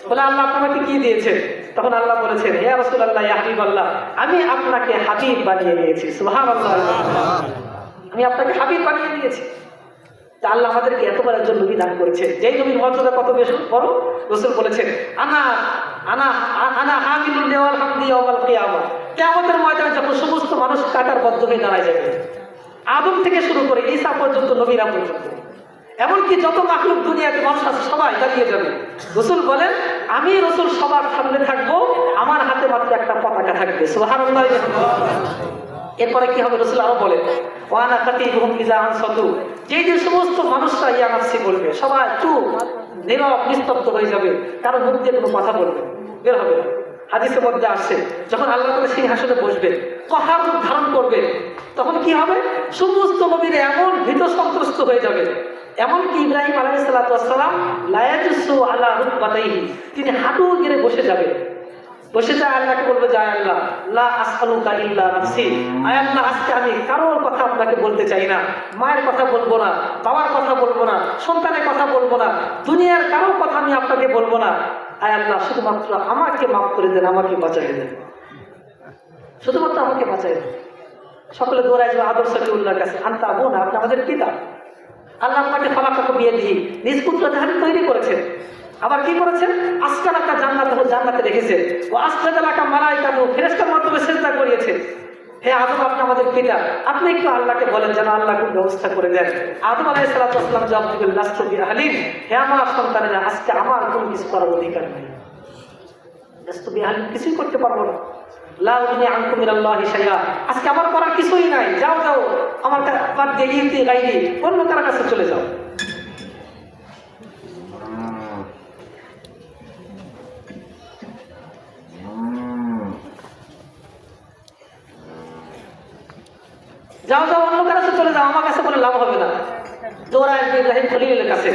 বলে, আল্লাহ আপনাকে কি দিয়েছেন? তখন আল্লাহ বলেছেন, ইয়া রাসূলুল্লাহ, ইয়া হাবিবাল্লাহ, আমি আপনাকে হাবিব বানিয়ে নিয়েছি। সুবহানাল্লাহ। আমি আপনাকে হাবিব বানিয়ে নিয়েছি। আল্লাহ আমাদেরকে এতবার একজন নবী দান করেছেন, যেই নবীর মর্যাদা কত বেশি বড়। রাসূল বলেছেন, আনা আনা আনা হামিলুল লিওয়াল হামদি ইয়াওমাল কিয়ামah, কিয়ামতের ময়দানে যখন সমস্ত মানুষ কাটার বদ্ধ হয়ে দাঁড়ায় যাবে, আদম থেকে শুরু করে ঈসা পর্যন্ত, নবীরা পর্যন্ত, এমনকি যত মাখলুক দুনিয়াতে মানুষ আছে সবাই দাঁড়িয়ে যাবে। রাসূল বলেন, আমি রাসূল সবার সামনে থাকবো, আমার হাতে মাত্র একটা পতাকা থাকবে। সুবহানাল্লাহ। এরপরে কি হবে? রাসূল আরো বলেন, ওয়ানা খাতিবুহুম ইযা আনসাতু, যেই যে সমস্ত মানুষরা ইয়া নাফসি বলবে, সবাই চুপ, নীরব, নিস্তব্ধ হয়ে যাবে, কারো মুখ দিয়ে কোনো কথা বলবে বের হবে না। হাদিসের মধ্যে আসছে, যখন আল্লাহ তাআলা সিংহাসনে বসবেন, কহার রূপ ধারণ করবেন, তখন কি হবে? সমস্ত নবীরা এমন ভীত সন্ত্রস্ত হয়ে যাবে, এমনকি ইব্রাহিম আলাইহিস সালাম লা ইয়াজুসু আলা রুকবাতাইহি, তিনি হাঁটু গেড়ে বসে যাবেন। বসে যায়, আল্লাহকে বলবে, যায় আল্লাহ, লা আসআলুকা ইল্লা নাফসি, আয় আল্লাহ, আজকে আমি কারোর কথা আপনাকে বলতে চাই না, মায়ের কথা বলবো না, বাবার কথা বলবো না, সন্তানের কথা বলবো না, দুনিয়ার কারোর কথা আমি আপনাকে বলবো না। আয় আল্লাহ, শুধুমাত্র আমাকে মাফ করে দেন, আমাকে বাঁচাই দেন, শুধুমাত্র আমাকে বাঁচাই দেন। সকলে দৌড়ায় যাবে আদর সফিউল্লাহর কাছে, আনতা আবুনা, আপনি আমাদের পিতা, আল্লাহ আপনাকে ফালাকাকে বিয়ে দিয়ে নিজ পুত্র জাহান্নাম তৈরি করেছেন। আবার কি করেছেন? আসকানাকা জান্নাতে রেখেছেন, ও আসকানাকা মালাইকাতু, ফেরেশতার মাধ্যমে সিজদা করিয়েছেন। হে আদম, আপনি আমাদের পিতা, আপনি একটু আল্লাহকে বলেন যেন আল্লাহ কোন ব্যবস্থা করে দেন। আদম আলাইহিস সালাম জবাব দিলেন, লাস্তু বিআহলিন, হে আমার সন্তানেরা, আজকে আমার কোনো কিছু করার অধিকার নেই, লাস্তু বিআহলিন, কিছুই করতে পারবো না। লা উগনি আনকুম মিনাল্লাহি শাইআ, আজকে আমার করার কিছুই নাই, যাও যাও, আমার বাদ দিয়ে ইতি গাইরি, অন্য কারো কাছে চলে যাও। যাও যাও, অন্য কাছে চলে যাও, আমার কাছে কোনো লাভ হবে না। দৌড়ায় ইব্রাহিম খলিলের কাছে,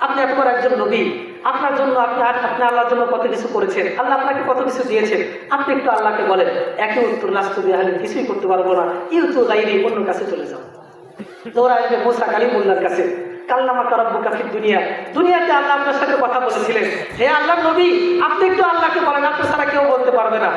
আপনি একবার একজন নবী, আপনার জন্য আপনি আল্লাহর জন্য কত কিছু করেছেন, আল্লাহ আপনাকে কত কিছু দিয়েছেন, আপনি একটু আল্লাহকে বলেন। একই উত্তর, লাস্তু বিআহলিন, কিছুই করতে পারবো না, ইউতু গাইরি, অন্য কাছে চলে যাও। দৌড়ায় মুসা কালিমুল্লাহর কাছে, কাল্লামা রাব্বুকা ফিদ দুনিয়া, দুনিয়াতে আল্লাহ আপনার সাথে কথা বলেছিলেন, হে আল্লাহর নবী, আপনি একটু আল্লাহকে বলেন, আপনি ছাড়া কেউ বলতে পারবে না।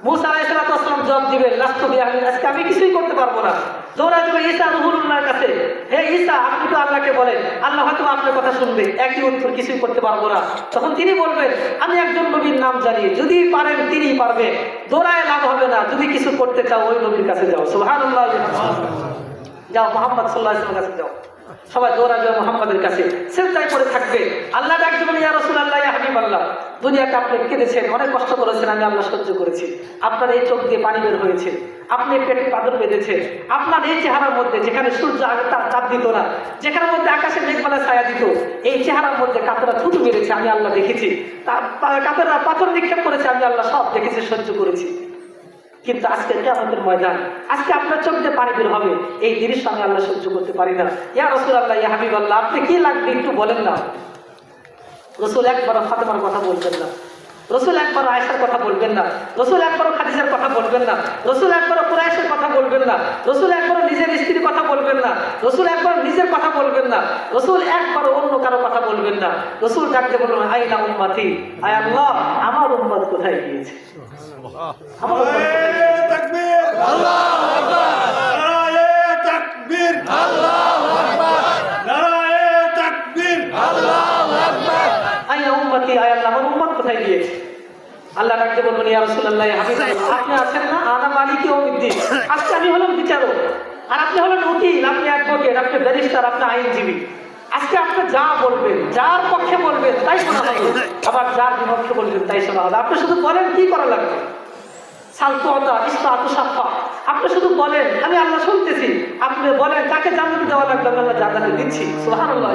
মুসা আলাইহিস সালাম জবাব দিবেন, লাস্তু বিআহলিন, আজকে আমি কিছুই করতে পারবো না। দৌড়ায় যাবে ঈসা রুহুল্লাহর কাছে, হে ঈসা, আপনি তো আল্লাহকে বলেন, আল্লাহ হয়তো আপনার কথা শুনবে। একই উত্তর, কিছুই করতে পারবো না। তখন তিনি বলবেন, আমি একজন নবীর নাম জানি, যদি পারেন তিনিই পারবে, দৌড়ায় লাভ হবে না, যদি কিছু করতে চাও ওই নবীর কাছে যাও। সুবহানাল্লাহ। যাও, মুহাম্মদ সাল্লাল্লাহু আলাইহি ওয়াসাল্লামের কাছে যাও। সবাই দৌড়াবে মুহাম্মাদের কাছে, সিজদায় পড়ে থাকবে। আল্লাহ ডাকতে বলে, ইয়া রাসূলুল্লাহ, ইয়া হাবিবাল্লাহ, দুনিয়াতে আপনি কেঁদেছেন, অনেক কষ্ট করেছেন, আমি আল্লাহ সহ্য করেছি। আপনার এই চোখ দিয়ে পানি বের হয়েছে, আপনি পেটে পাথর বেঁধেছেন, আপনার এই চেহারার মধ্যে, যেখানে সূর্য আগে চাপ দিত না, যেখানে মধ্যে আকাশে মেঘমালা ছায়া দিত, এই চেহারার মধ্যে কাপড়া থুতু মেরেছে, আমি আল্লাহ দেখেছি। কাপড়রা পাথর নিক্ষেপ করেছে, আমি আল্লাহ সব দেখেছি, সহ্য করেছি। কিন্তু আজকে কিয়ামতের ময়দান, আজকে আপনার চোখ দিয়ে পানি বের হবে, এই দৃশ্য আমি আল্লাহ সহ্য করতে পারি না। ইয়া রাসূলুল্লাহ, ইয়া হাবিবাল্লাহ, আপনি কি লাগবে একটু বলেন না। রাসূল একবার ফাতেমার কথা বলবেন না, রাসূল একবার আয়েশার কথা বলবেন না, রাসূল একবার খাদিজার কথা বলবেন না, রাসূল একবার কুরাইশের কথা বলবেন না, রাসূল একবার নিজের স্ত্রীর কথা বলবেন না, রাসূল একবার নিজের কথা বলবেন না, রাসূল একবার অন্য কারো কথা বলবেন না। রাসূল ডাকতে বলবেন, আইনা উম্মতি, আয় আল্লাহ, আমার উম্মত কোথায় গিয়েছে? আমার তাকবীর, আল্লাহু আকবার, নারায়ে তাকবীর, আল্লাহু আকবার, নারায়ে তাকবীর, আল্লাহু আকবার। আইনা উম্মতি, আয় আল্লাহ, আমার উম্মত কোথায় গিয়েছে? আল্লাহ ডাকতে বলবেন ইয়া রাসূলুল্লাহ হাবিবাল্লাহ, আপনি আছেন না? আনা মালিকি ইয়াউমিদ্দিন। আজকে আমি হলাম বিচারক, আর আপনি হলেন উকিল, আপনি অ্যাডভোকেট, আপনি ব্যারিস্টার, আপনি আইনজীবী। আজকে আপনি যা বলবেন, যার পক্ষে বলবেন তাই শোনা হবে, আবার যার বিপক্ষে বলবেন তাই শোনা হবে। আপনি শুধু বলেন কি করা লাগবে। সালতুআতা ইসতাআতু সাফা, আপনি শুধু বলেন আমি আল্লাহ শুনতেছি, আপনি বলেন তাকে জান্নাত দেওয়া লাগবে, আমি আল্লাহ জান্নাত দিচ্ছি। সুবহানাল্লাহ।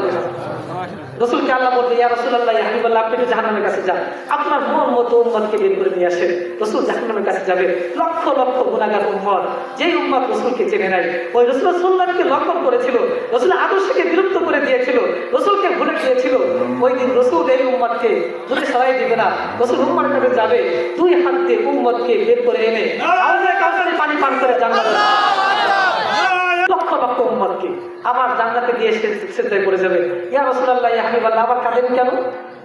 রাসূলকে আল্লাহ বললেন ইয়া রাসূলুল্লাহ ইয়া হাবিবাল্লাহ, আপনি তো জাহান্নামের কাছে যান, আপনার মন মতো উম্মতকে বের করে নিয়ে আসেন। রাসূল জাহান্নামের কাছে যাবে, লক্ষ লক্ষ গুনাহগার উম্মত, যেই উম্মত রাসূলকে চেনে নাই, ওই রাসূলের সুন্নাতকে লঙ্ঘন করেছিল, রাসূলের আদর্শকে বিলুপ্ত করে দিয়েছিল, রাসূলকে ভুলে গিয়েছিল, ওই দিন রাসূল এই উম্মতকে যদি সরাই দিবে না, রাসূল উম্মতের কাছে যাবে, দুই হাত দিয়ে উম্মতকে বের করে এনে হাউজে কাউসারে পানি পান করে জান্নাতে লক্ষ লক্ষ উম্মতকে আবার জান্নাতে গিয়ে সিজদায় পড়ে যাবে। ইয়া রাসূলুল্লাহ ইয়া হাবিবাল্লাহ, আবার কাঁদেন কেন?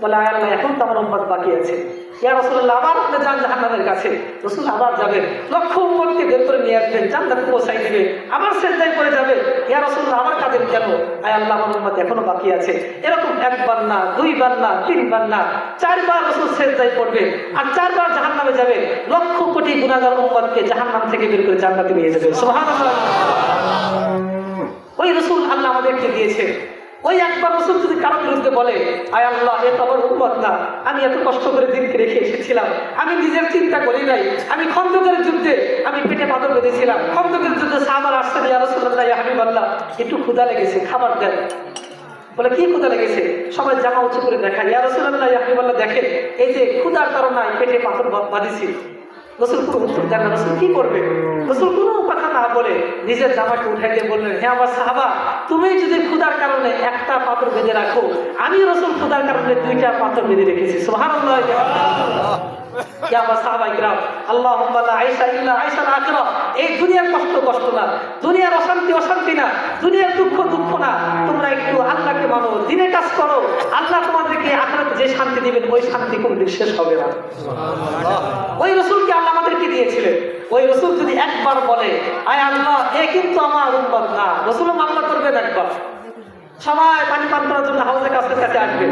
বলে আয় আল্লাহ, এখন তো আমার উম্মত বাকি আছে। ইয়া রাসূলুল্লাহ, আবার আপনি যান জাহান্নামের কাছে। রাসূল আবার যাবেন, লক্ষ উম্মতকে বের করে নিয়ে আসবেন, জান্নাতে পৌঁছাই দিবে, আবার সিজদায় পড়ে যাবে। ইয়া রাসূলুল্লাহ, আবার কাঁদেন কেন? আয় আল্লাহ, আমার উম্মত এখনো বাকি আছে। এরকম একবার না, দুইবার না, তিনবার না, চারবার রাসূল সিজদায় পড়বে, আর চারবার জাহান্নামে যাবে, লক্ষ কোটি গুনাহগার উম্মতকে জাহান্নাম থেকে বের করে জান্নাতে নিয়ে যাবে। সুবহানাল্লাহ। ওই রাসূল আল্লাহ আমাদেরকে দিয়েছে। ওই একবার রাসূল যদি কারোর বিরুদ্ধে বলে আয় আল্লাহ, এ তো আমার উম্মত না, আমি এত কষ্ট করে দিনকে রেখে এসেছিলাম, আমি নিজের চিন্তা করি নাই, আমি খন্দকের যুদ্ধে আমি পেটে পাথর বেঁধেছিলাম, খন্দকের যুদ্ধে সাহাবারা আসছেন ইয়া রাসূলুল্লাহ ইয়া হাবিবাল্লাহ, একটু ক্ষুধা লেগেছে, খাবার দেন। বলে কি ক্ষুধা লেগেছে? সবাই জামা উঁচু করে দেখায়, ইয়া রাসূলুল্লাহ ইয়া হাবিবাল্লাহ, দেখেন এই যে ক্ষুধার কারণে পেটে পাথর বাঁধেছি। রাসূল কোনো উত্তর দেন না, রাসূল কি করবে? রাসূল কোনো কথা না বলে নিজের জামাকে উঠাই দিয়ে বললেন, হে আমার সাহাবা, তুমি যদি ক্ষুধার কারণে একটা পাথর বেঁধে রাখো, আমি রাসূল ক্ষুধার কারণে দুইটা পাথর বেঁধে রেখেছি। সুবহানাল্লাহ। ইয়া আমার সাহাবায়ে কিরাম, আল্লাহুম্মা লা আইশা ইল্লা আইশাল আখিরা, এই দুনিয়ার কষ্ট কষ্ট না, দুনিয়ার অশান্তি অশান্তি না, দুনিয়ার দুঃখ দুঃখ না, তোমরা একটু আল্লাহকে মানো, দিনে কাজ করো, আল্লাহ তোমাদেরকে আখিরাতে যে শান্তি দিবেন ওই শান্তি কোনদিন শেষ হবে না। ওই রাসূলকে আল্লাহ আমাদেরকে দিয়েছিলেন। ওই রাসূল যদি একবার বলে আয় আল্লাহ, এ কিন্তু আমার উম্মত না, রাসূলও মামলা করবেন একবার, সবাই পানি পান করার জন্য হাউজে কাছে কাছে আসবে,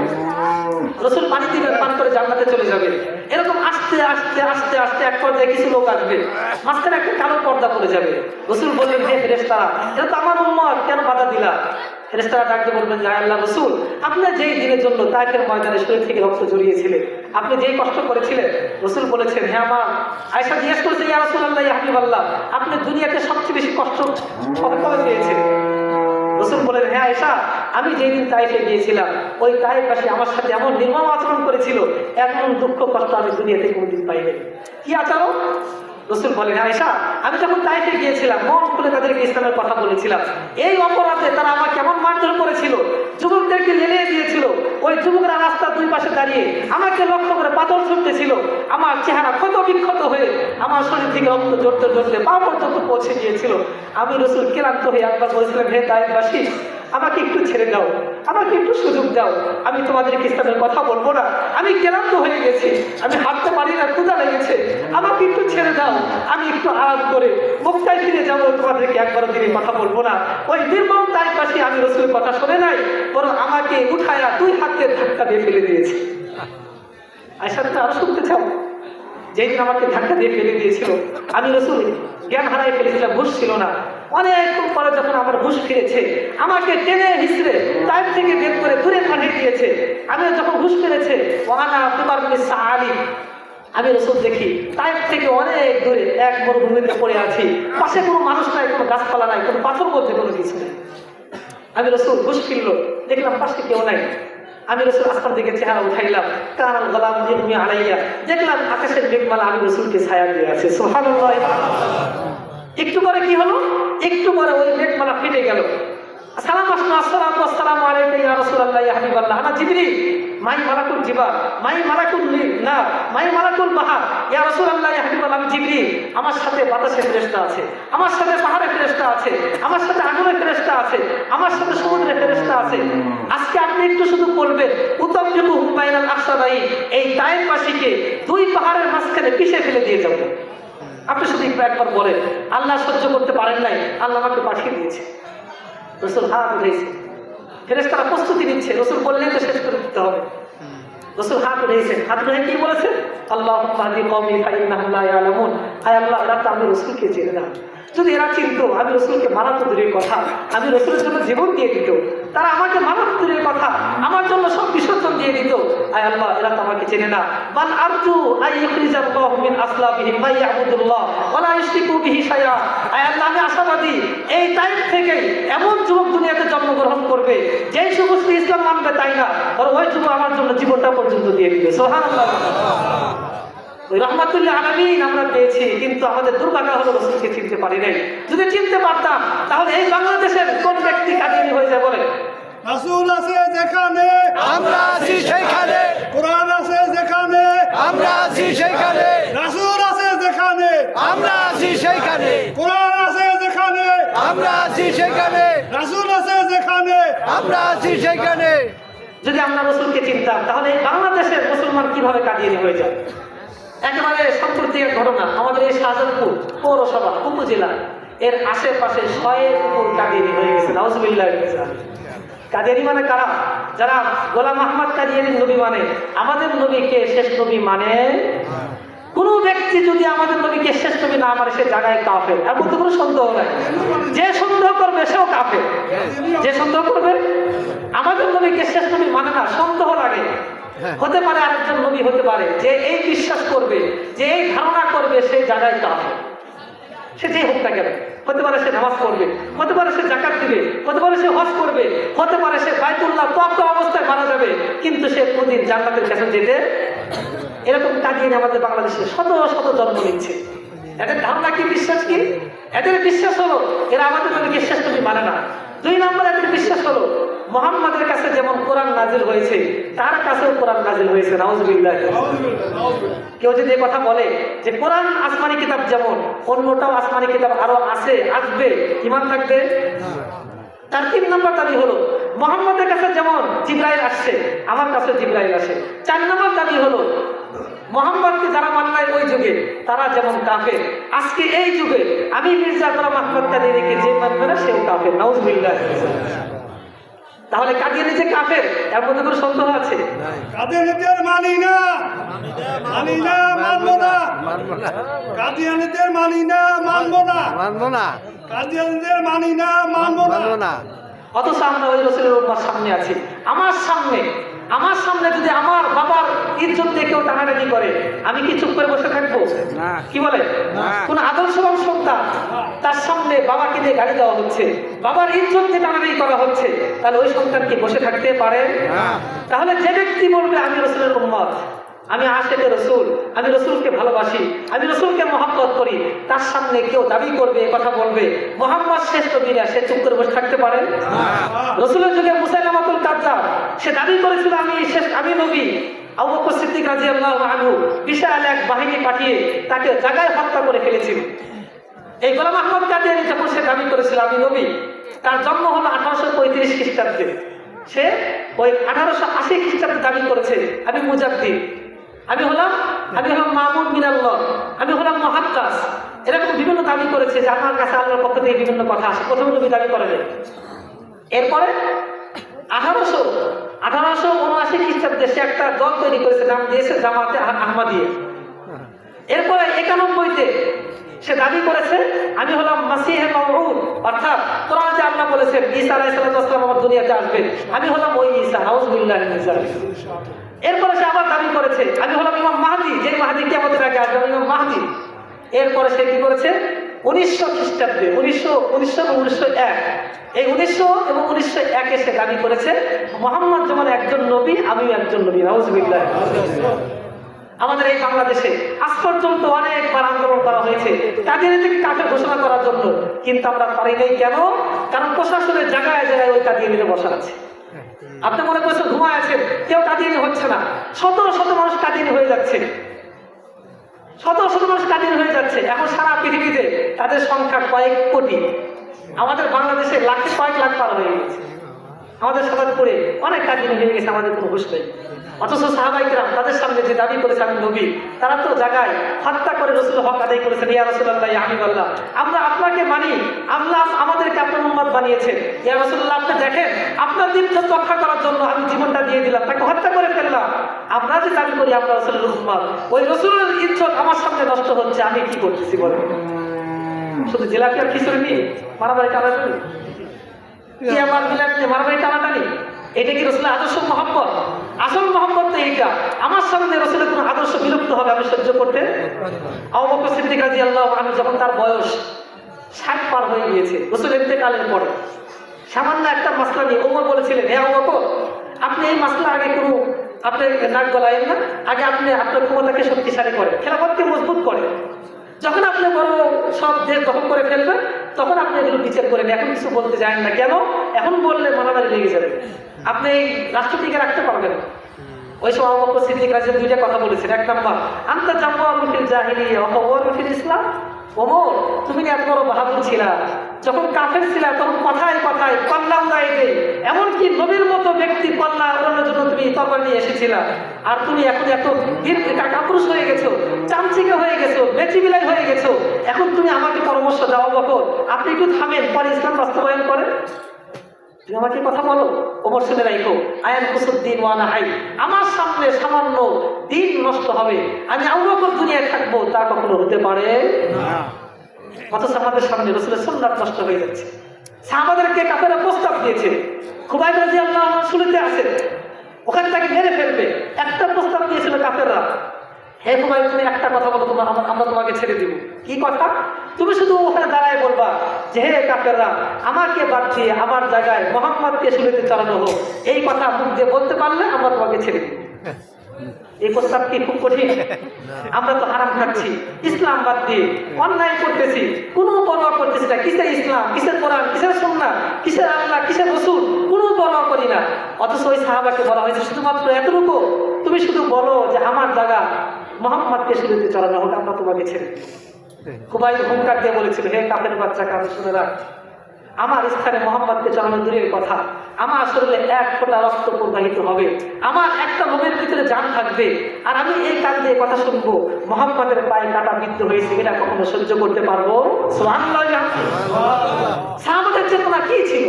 রাসূল পানি দিবেন, পান করে জান্নাতে চলে যাবে। এরকম আস্তে আস্তে আস্তে আস্তে এক পর্যায়ে কিছু লোক আসবে, মাঝখানে একটা কালো পর্দা পড়ে যাবে। রাসূল বললেন, হে ফেরেশতারা, এটা তো আমার উম্মত, কেন বাধা দিলা? ফেরেশতারা ডাকতে বলবেন, হে আল্লাহ রাসূল, আপনি যেই দিনের জন্য তায়েফের ময়দানে শরীর থেকে রক্ত জড়িয়েছিলেন, আপনি যেই কষ্ট করেছিলেন, রাসূল বলেছেন, হে আমার আয়েশা জিজ্ঞেস করেছে, ইয়া রাসূলুল্লাহ ইয়া হাবিবাল্লাহ, আপনি দুনিয়াতে সবচেয়ে বেশি কষ্ট কবে পেয়েছেন? রাসূল বলেন, হে আয়েশা, আমি যেই দিন তায়েফে গিয়েছিলাম, ওই তায়েফবাসী আমার সাথে এমন নির্মম আচরণ করেছিল, এমন দুঃখ কষ্ট আমি দুনিয়াতে কোনোদিন পাইনি। কি আচরণ? রাসূল বলেন, আয়েশা, আমি যখন তায়েফে গিয়েছিলাম, মন খুলে তাদেরকে ইসলামের কথা বলেছিলাম, এই অপরাধে তারা আমাকে কেমন মারধর করেছিল, যুবকদেরকে লেলিয়ে দিয়েছিল, ওই যুবকরা রাস্তার দুই পাশে দাঁড়িয়ে আমাকে লক্ষ্য করে পাথর ছুটতেছিল, আমার চেহারা ক্ষত বিক্ষত হয়ে আমার শরীর থেকে রক্ত জড়তে জড়তে পা পর্যন্ত পৌঁছে গিয়েছিল। আমি রাসূল ক্লান্ত হয়ে একবার বলেছিলাম, হে তায়েফবাসী, আমাকে একটু ছেড়ে দাও, আমাকে একটু সুযোগ দাও, আমি তোমাদেরকে ইসলামের কথা বলবো না, আমি ক্লান্ত হয়ে গেছি, আমি হাঁটতে পারি না, ক্ষুধা লেগেছে, আমাকে একটু ছেড়ে দাও, আমি একটু আরাম করে মক্কায় ফিরে যাবো, তোমাদেরকে একবারও দিনে কথা বলবো না। ওই নির্মম তায়েফবাসী আমি রাসূলের কথা শুনে নাই, বরং আমাকে উঠায়া দুই হাতে ধাক্কা দিয়ে ফেলে দিয়েছে। আয়েশা, তুমি আরো শুনতে চাও? যেই দিন আমাকে ধাক্কা দিয়ে ফেলে দিয়েছিল, আমি রাসূল জ্ঞান হারাই ফেলেছিলাম, হুঁশ ছিল না। অনেকক্ষণ পরে যখন আমার হুঁশ ফিরেছে, আমাকে টেনে হিসড়ে তায়েফ থেকে বের করে দূরে পাঠিয়ে দিয়েছে। আমি যখন হুঁশ ফিরেছে, ওয়ানা আব্দুল্লাহ বিন সাআলি, আমি রাসূল দেখি তায়েফ থেকে অনেক দূরে এক মরুভূমিতে পড়ে আছি, পাশে কোনো মানুষ নাই, কোনো গাছপালা নাই, কোনো পাথর মধ্যে কোনো কিছু নেই। আমি রাসূল হুঁশ ফিরল, দেখলাম পাশে কেউ নাই। আমি রাসূল আসমান দিকে চেহারা উঠাইলাম, কানাল গোলাম ইবনি আলাইয়া, দেখলাম আকাশের মেঘমালা আমি রাসূলকে ছায়া দিয়ে আছে। সুবহানাল্লাহ। একটু পরে কি হলো? একটু পরে ওই মেঘমালা ফেটে গেল। সালাম আসলো, আসসালাতু ওয়াসসালামু আলাইকা ইয়া রাসূলুল্লাহ ইয়া হাবিবাল্লাহ, আনা জিবরিল, মাই মালাকুল জিবাল, মাই মালাকুল নার, মাই মালাকুল বাহার, ইয়া রাসূলুল্লাহ ইয়া হাবিবাল্লাহ, আমি জিবরিল, আমার সাথে বাতাসের ফেরেশতা আছে, আমার সাথে পাহাড়ের ফেরেশতা আছে, আমার সাথে আগুনের ফেরেশতা আছে, আমার সাথে সমুদ্রের ফেরেশতা আছে। আজকে আপনি একটু শুধু বলবেন, উতাব্বিকুহুম বাইনাল আকসাবাই, এই তায়েফবাসীকে দুই পাহাড়ের মাঝখানে পিষে ফেলে দিয়ে যাব। আপনি শুধু একবার বলেন, আল্লাহ সহ্য করতে পারেন নাই, আল্লাহ আমাকে পাঠিয়ে দিয়েছে। রাসূল হাত উঠেছে, ফেরেশতারা প্রস্তুতি নিচ্ছে, রাসূল বললেই তো শেষ করে দিতে হবে। রাসূল হাত উঠেছেন, হাত উঠে কি বলেছেন? আল্লাহুম্মা হাদি কওমি ফাইন্নাহুম লা ইয়ালামুন। আয় আল্লাহ, এরা তো আমি রাসূলকে চিনে না। যদি এরা চিনতো, আমি রাসূলকে মানা তো দূরের কথা, আমি রাসূলের জন্য জীবন দিয়ে দিত। তারা আমাকে মানা তো দূরের কথা, আমার জন্য সব বিসর্জন দিয়ে দিত। আয় আল্লাহ, এরা তো আমাকে চেনে না। বাল আরজু আই ইখরিজাল্লাহু মিন আসলাবিহিম মা ইয়াবুদুল্লাহ ওয়া লা ইশরিকু বিহি শাইআ। আয় আল্লাহ, আমি আশাবাদী এই তাইফ থেকে এমন যুবক দুনিয়াতে জন্মগ্রহণ করবে যেই সমস্ত ইসলাম মানবে তাই না, আর ওই যুবক আমার জন্য জীবনটা পর্যন্ত দিয়ে দিবে। সুবহানাল্লাহ। ওই রহমাতুল্লিল আলামিন আমরা পেয়েছি, কিন্তু আমাদের দুর্ভাগ্য হলো রাসূলকে চিনতে পারি নাই। যদি চিনতে পারতাম তাহলে এই বাংলাদেশের কোন ব্যক্তি কাদিয়ানী হয়ে যায় বলেন? রাসূল আছে যেখানে আমরা আছি সেইখানে, কোরআন আছে যেখানে আমরা আছি সেইখানে, রাসূল আছে যেখানে আমরা আছি সেইখানে, কোরআন আছে যেখানে আমরা আছি সেইখানে, রাসূল আছে যেখানে আমরা আছি সেইখানে। যদি আমরা রাসূলকে চিনতাম তাহলে এই বাংলাদেশের মুসলমান কিভাবে কাদিয়ানী হয়ে যায়? একেবারে সাম্প্রতিক ঘটনা, আমাদের এই শাহজাহানপুর পৌরসভা উপজেলা এর আশেপাশে 100-এর উপর কাদিয়ানী হয়ে গেছে। নাউজুবিল্লাহ। কাদিয়ানী মানে কারা? যারা গোলাম আহমদ কাদিয়ানীর নবী মানে, আমাদের নবীকে শেষ নবী মানে। কোন ব্যক্তি যদি আমাদের নবীকে শেষ নবী না মানে সে জায়গায় কাফের, আর বলতে কোনো সন্দেহ নাই। যে সন্দেহ করবে সেও কাফের। যে সন্দেহ করবে আমাদের নবীকে শেষ নবী মানে না, সন্দেহ লাগে। হতে পারে আরেকজন নবী হতে পারে, যে এই বিশ্বাস করবে, যে এই ধারণা করবে, সেই জায়গায় কাফের। সে যে হোক না কেন, হতে পারে সে নামাজ পড়বে, হতে পারে সে জাকাত দিবে, হতে পারে সে হজ করবে, হতে পারে সে বাইতুল্লাহ পাক অবস্থায় মারা যাবে, কিন্তু সে কোনদিন জান্নাতের কাছে যেতে। এরকম কাদিয়ানী আমাদের বাংলাদেশে শত শত জন্ম নিচ্ছে। এদের ধারণা কি, বিশ্বাস কি? এদের বিশ্বাস হলো এরা আমাদের নবীকে শেষ নবী মানে না। 2 নম্বর এদের বিশ্বাস হলো মুহাম্মাদের কাছে যেমন কোরআন নাজিল হয়েছে তার কাছেও কোরআন নাজিল হয়েছে। নাউজুবিল্লাহ। কেউ যদি এই কথা বলে যে কোরআন আসমানি কিতাব যেমন অন্যটাও আসমানি কিতাব আরো আছে, আসবে, ঈমান থাকবে। তার 3 নম্বর দাবি হলো মুহাম্মাদের কাছে যেমন জিবরাইল আসছে, আমার কাছে জিবরাইল আসে। 4 নম্বর দাবি হলো মুহাম্মদকে যারা মানে নাই ওই যুগে তারা যেমন কাফের, আজকে এই যুগে আমি মির্জা গোলাম আহমদ কাদিয়ানীকে যে মানবে না সেও কাফের। নাউজুবিল্লাহ। তাহলে কাদিয়ানী যে কাফের এর মধ্যে কোনো সন্দেহ আছে? কাদিয়ানীদের মানি না, মানি না, মানবো না, মানবো না, কাদিয়ানীদের মানি না, মানবো না, মানবো না, কাদিয়ানীদের মানি না, মানবো মানবো না। না। অথচ আমরা ওই রাসূলের উম্মার সামনে আছি। আমার সামনে যদি আমার বাবার ইজ্জত দিয়ে কেউ টানাটানি করে, আমি কি চুপ করে বসে থাকবো? না। কি বলে? না। কোন আদর্শবান সন্তান তার সামনে বাবাকে দিয়ে গাড়ি দেওয়া হচ্ছে, বাবার ইজ্জত দিয়ে টানাটানি করা হচ্ছে, তাহলে ওই সন্তান কি বসে থাকতে পারে? তাহলে যে ব্যক্তি বলবে আমি রাসূলের উম্মত, আমি আশিকে রাসূল, আমি রাসূলকে ভালোবাসি, আমি রাসূলকে মহব্বত করি, তার সামনে কেউ দাবি করবে, কথা বলবে মুহাম্মদ শেষ নবী না, সে চুপ করে বসে থাকতে পারে? রাসূলের যুগে মুসাইলামাতুল কাজ্জাব সে দাবি করেছিল আমি নবী। আবু বকর সিদ্দিক রাদিয়াল্লাহু আনহু বিশাল এক বাহিনী পাঠিয়ে তাকে জায়গায় হত্যা করে ফেলেছিল। এই গোলাম আহমদ কাদিয়ানী যখন সে দাবি করেছিল আমি নবী, তার জন্ম হলো 1835 খ্রিস্টাব্দে। সে ওই 1880 খ্রিস্টাব্দে দাবি করেছে আমি মুজাদ্দিদ, আমি হলাম মামুন মিনাল্লাহ, আমি হলাম মুহাক্কাস। এরকম বিভিন্ন দাবি করেছে যে আমার কাছে আল্লাহর পক্ষ থেকে বিভিন্ন কথা আসে। প্রথম নবী দাবি করেন। এরপরে 1879 খ্রিস্টাব্দে সে একটা দল তৈরি করেছে, নাম দিয়েছে জামাতে আহমদিয়া। এরপরে 91-তে সে দাবি করেছে আমি হলাম মাসিহে মাউউদ, অর্থাৎ কোরআনে যে আল্লাহ বলেছেন ঈসা আলাইহিস সালাম আমার দুনিয়াতে আসবেন, আমি হলাম ওই ঈসা। নাউজুবিল্লাহি মিন যালিক। এরপরে সে আবার দাবি করেছে আমি হলাম ইমাম মাহদী, যে মাহদী কিয়ামতের আগে আসবে, ইমাম মাহদী। এরপরে সে কি করেছে 1900 খ্রিস্টাব্দে 1901 এই 1900 এবং 1901-এ সে দাবি করেছে মুহাম্মদ যেমন একজন নবী, আমিও একজন নবী। নাউজুবিল্লাহ। আমাদের এই বাংলাদেশে আজ পর্যন্ত অনেকবার আন্দোলন করা হয়েছে কাদিয়ানীকে কাফের ঘোষণা করার জন্য, কিন্তু আমরা পারি নাই। কেন? কারণ প্রশাসনের জায়গায় জায়গায় ওই কাদিয়ানীরা বসা আছে। আপনি মনে করছেন ঘুমায় আছেন, কেউ কাদিয়ানী হচ্ছে না। শত শত মানুষ কাদিয়ানী হয়ে যাচ্ছে, শত শত মানুষ কাদিয়ানী হয়ে যাচ্ছে। এখন সারা পৃথিবীতে তাদের সংখ্যা কয়েক কোটি, আমাদের বাংলাদেশে লাখে কয়েক লাখ পার হয়ে গেছে। আমাদের সাদাতপুরে অনেক কাদিয়ানী হয়ে গেছে, আমাদের কোনো হুঁশ নেই। অথচ সাহাবায়ে কেরাম তাদের সামনে যে দাবি করেছে আমি নবী, তারা তো জায়গায় হত্যা করে রাসূলের হক আদায় করেছেন। ইয়া রাসূলুল্লাহ, ইয়া হাবিবাল্লাহ, আমরা আপনাকে মানি, আল্লাহ আমাদেরকে আপনার উম্মত বানিয়েছেন। দিয়েছে, ইয়া রাসূলুল্লাহ আপনি দেখেন আপনার দিন রক্ষা করার জন্য আমি জীবনটা দিয়ে দিলাম, তাকে হত্যা করে ফেললাম। আমরা যে দাবি করি আমরা রাসূলের উম্মত, ওই রাসূলের ইজ্জত আমার সামনে নষ্ট হচ্ছে, আমি কি করতেছি বলেন? শুধু জিলাপি আর খিচুড়ি নিয়ে মারামারি টানাটানি, কি আমার মিলাদ নিয়ে মারামারি টানাটানি, এটা কি রাসূলের আদর্শ মহব্বত? আসল মহব্বত তো এইটা, আমার সামনে রাসূলের কোনো আদর্শ বিলুপ্ত হবে আমি সহ্য করতে। আবু বকর সিদ্দিক রাদিয়াল্লাহু আনহু যখন তার বয়স 60 পার হয়ে গিয়েছে, রাসূল ইন্তেকালের পরে সামান্য একটা মাসলা নিয়ে ওমর বলেছিলেন, হে আবু বকর আপনি এই মাসলা আগে কোনো আপনি নাক গলায়েন না, আগে আপনি আপনার ক্ষমতাকে শক্তিশালী করেন, খেলাফতকে মজবুত করেন, যখন আপনি বড় সব দেশ দখল করে ফেলবেন তখন আপনি এগুলো বিচার করেন, এখন কিছু বলতে যান না। কেন? এখন বললে মারামারি লেগে যাবে, আপনি এই রাষ্ট্র টিকে রাখতে পারবেন না। ওই সময় আবু বকর সিদ্দিক রাদিয়াল্লাহু দুইটা কথা বলেছেন, এক নাম্বার আনতা জাম্মুআন ফিল জাহিলিয়া ওয়া কাওয়ারু ফিল ইসলাম। ওমর তুমি এত বড় বাহাদুর ছিলা, যখন কাফের ছিলা তখন কথায় কথায় পাল্লা উড়াইতে, এমনকি নবীর মতো ব্যক্তি পাল্লা উড়ানোর জন্য তুমি তরবারি নিয়ে এসেছিলা, আর তুমি এখন এত কাপুরুষ হয়ে গেছো, চামচিকে হয়ে গেছো, বেচিবিলাই হয়ে গেছো, এখন তুমি আমাকে পরামর্শ দাও আবু বকর আপনি একটু থামেন, পরে ইসলাম বাস্তবায়ন করেন, তুমি আমাকে কথা বলো। ওমর শুনে রাখো, আয়ান কুসুদ্দিন ওয়ানা হাই, আমার সামনে সামান্য দিন নষ্ট হবে, আমি আবু বকর দুনিয়ায় থাকবো, তা কখনো হতে পারে না। অথচ আমাদের সামনে রাসূলের সুন্নাত নষ্ট হয়ে যাচ্ছে। সাহাবাদেরকে কাফেররা প্রস্তাব দিয়েছে, খুবাইব রাদিয়াল্লাহু আনহু শুনতে আছে, ওখানে তাকে মেরে ফেলবে, একটা প্রস্তাব দিয়েছিল কাফেররা, হে খুবাইব তুমি একটা কথা বলো, আমরা তোমাকে ছেড়ে দিব। কি কথা? তুমি শুধু ওখানে দাঁড়ায় বলবা যে হে কাফেররা আমাকে বাদ দিয়ে আমার জায়গায় মুহাম্মদকে শুলিতে চালানো হোক, এই কথা মুখ দিয়ে বলতে পারলে আমরা তোমাকে ছেড়ে দিব। এই প্রস্তাব কি খুব কঠিন? আমরা তো হারাম খাচ্ছি, ইসলাম বাদ দিয়ে অন্যায় করতেছি, কোনো পরোয়া করতেছি না, কিসের ইসলাম, কিসের কোরআন, কিসের সুন্নাহ, কিসের আল্লাহ, কিসের রাসূল, কোনো পরোয়া করি না। অথচ ওই সাহাবাকে বলা হয়েছে শুধুমাত্র এতটুকু, তুমি শুধু বলো যে আমার জায়গা মুহাম্মদকে শুলিতে চালানো হোক, আমরা তোমাকে ছেড়ে দিব। খুবাইব হুঙ্কার দিয়ে বলেছিল, হে কাফের বাচ্চা কান শুনে রাখ, আমার স্থানে মুহাম্মদকে চালানো দূরের কথা, আমার শরীরে এক ফোঁটা রক্ত প্রবাহিত হবে, আমার একটা লোমের ভিতরে জান থাকবে, আর আমি এই কান দিয়ে কথা শুনবো মুহাম্মদের পায়ে কাটা বিদ্ধ হয়েছে, এটা কখনো সহ্য করতে পারবো? সুবহানাল্লাহ। সাহাবাদের চেতনা কি ছিল,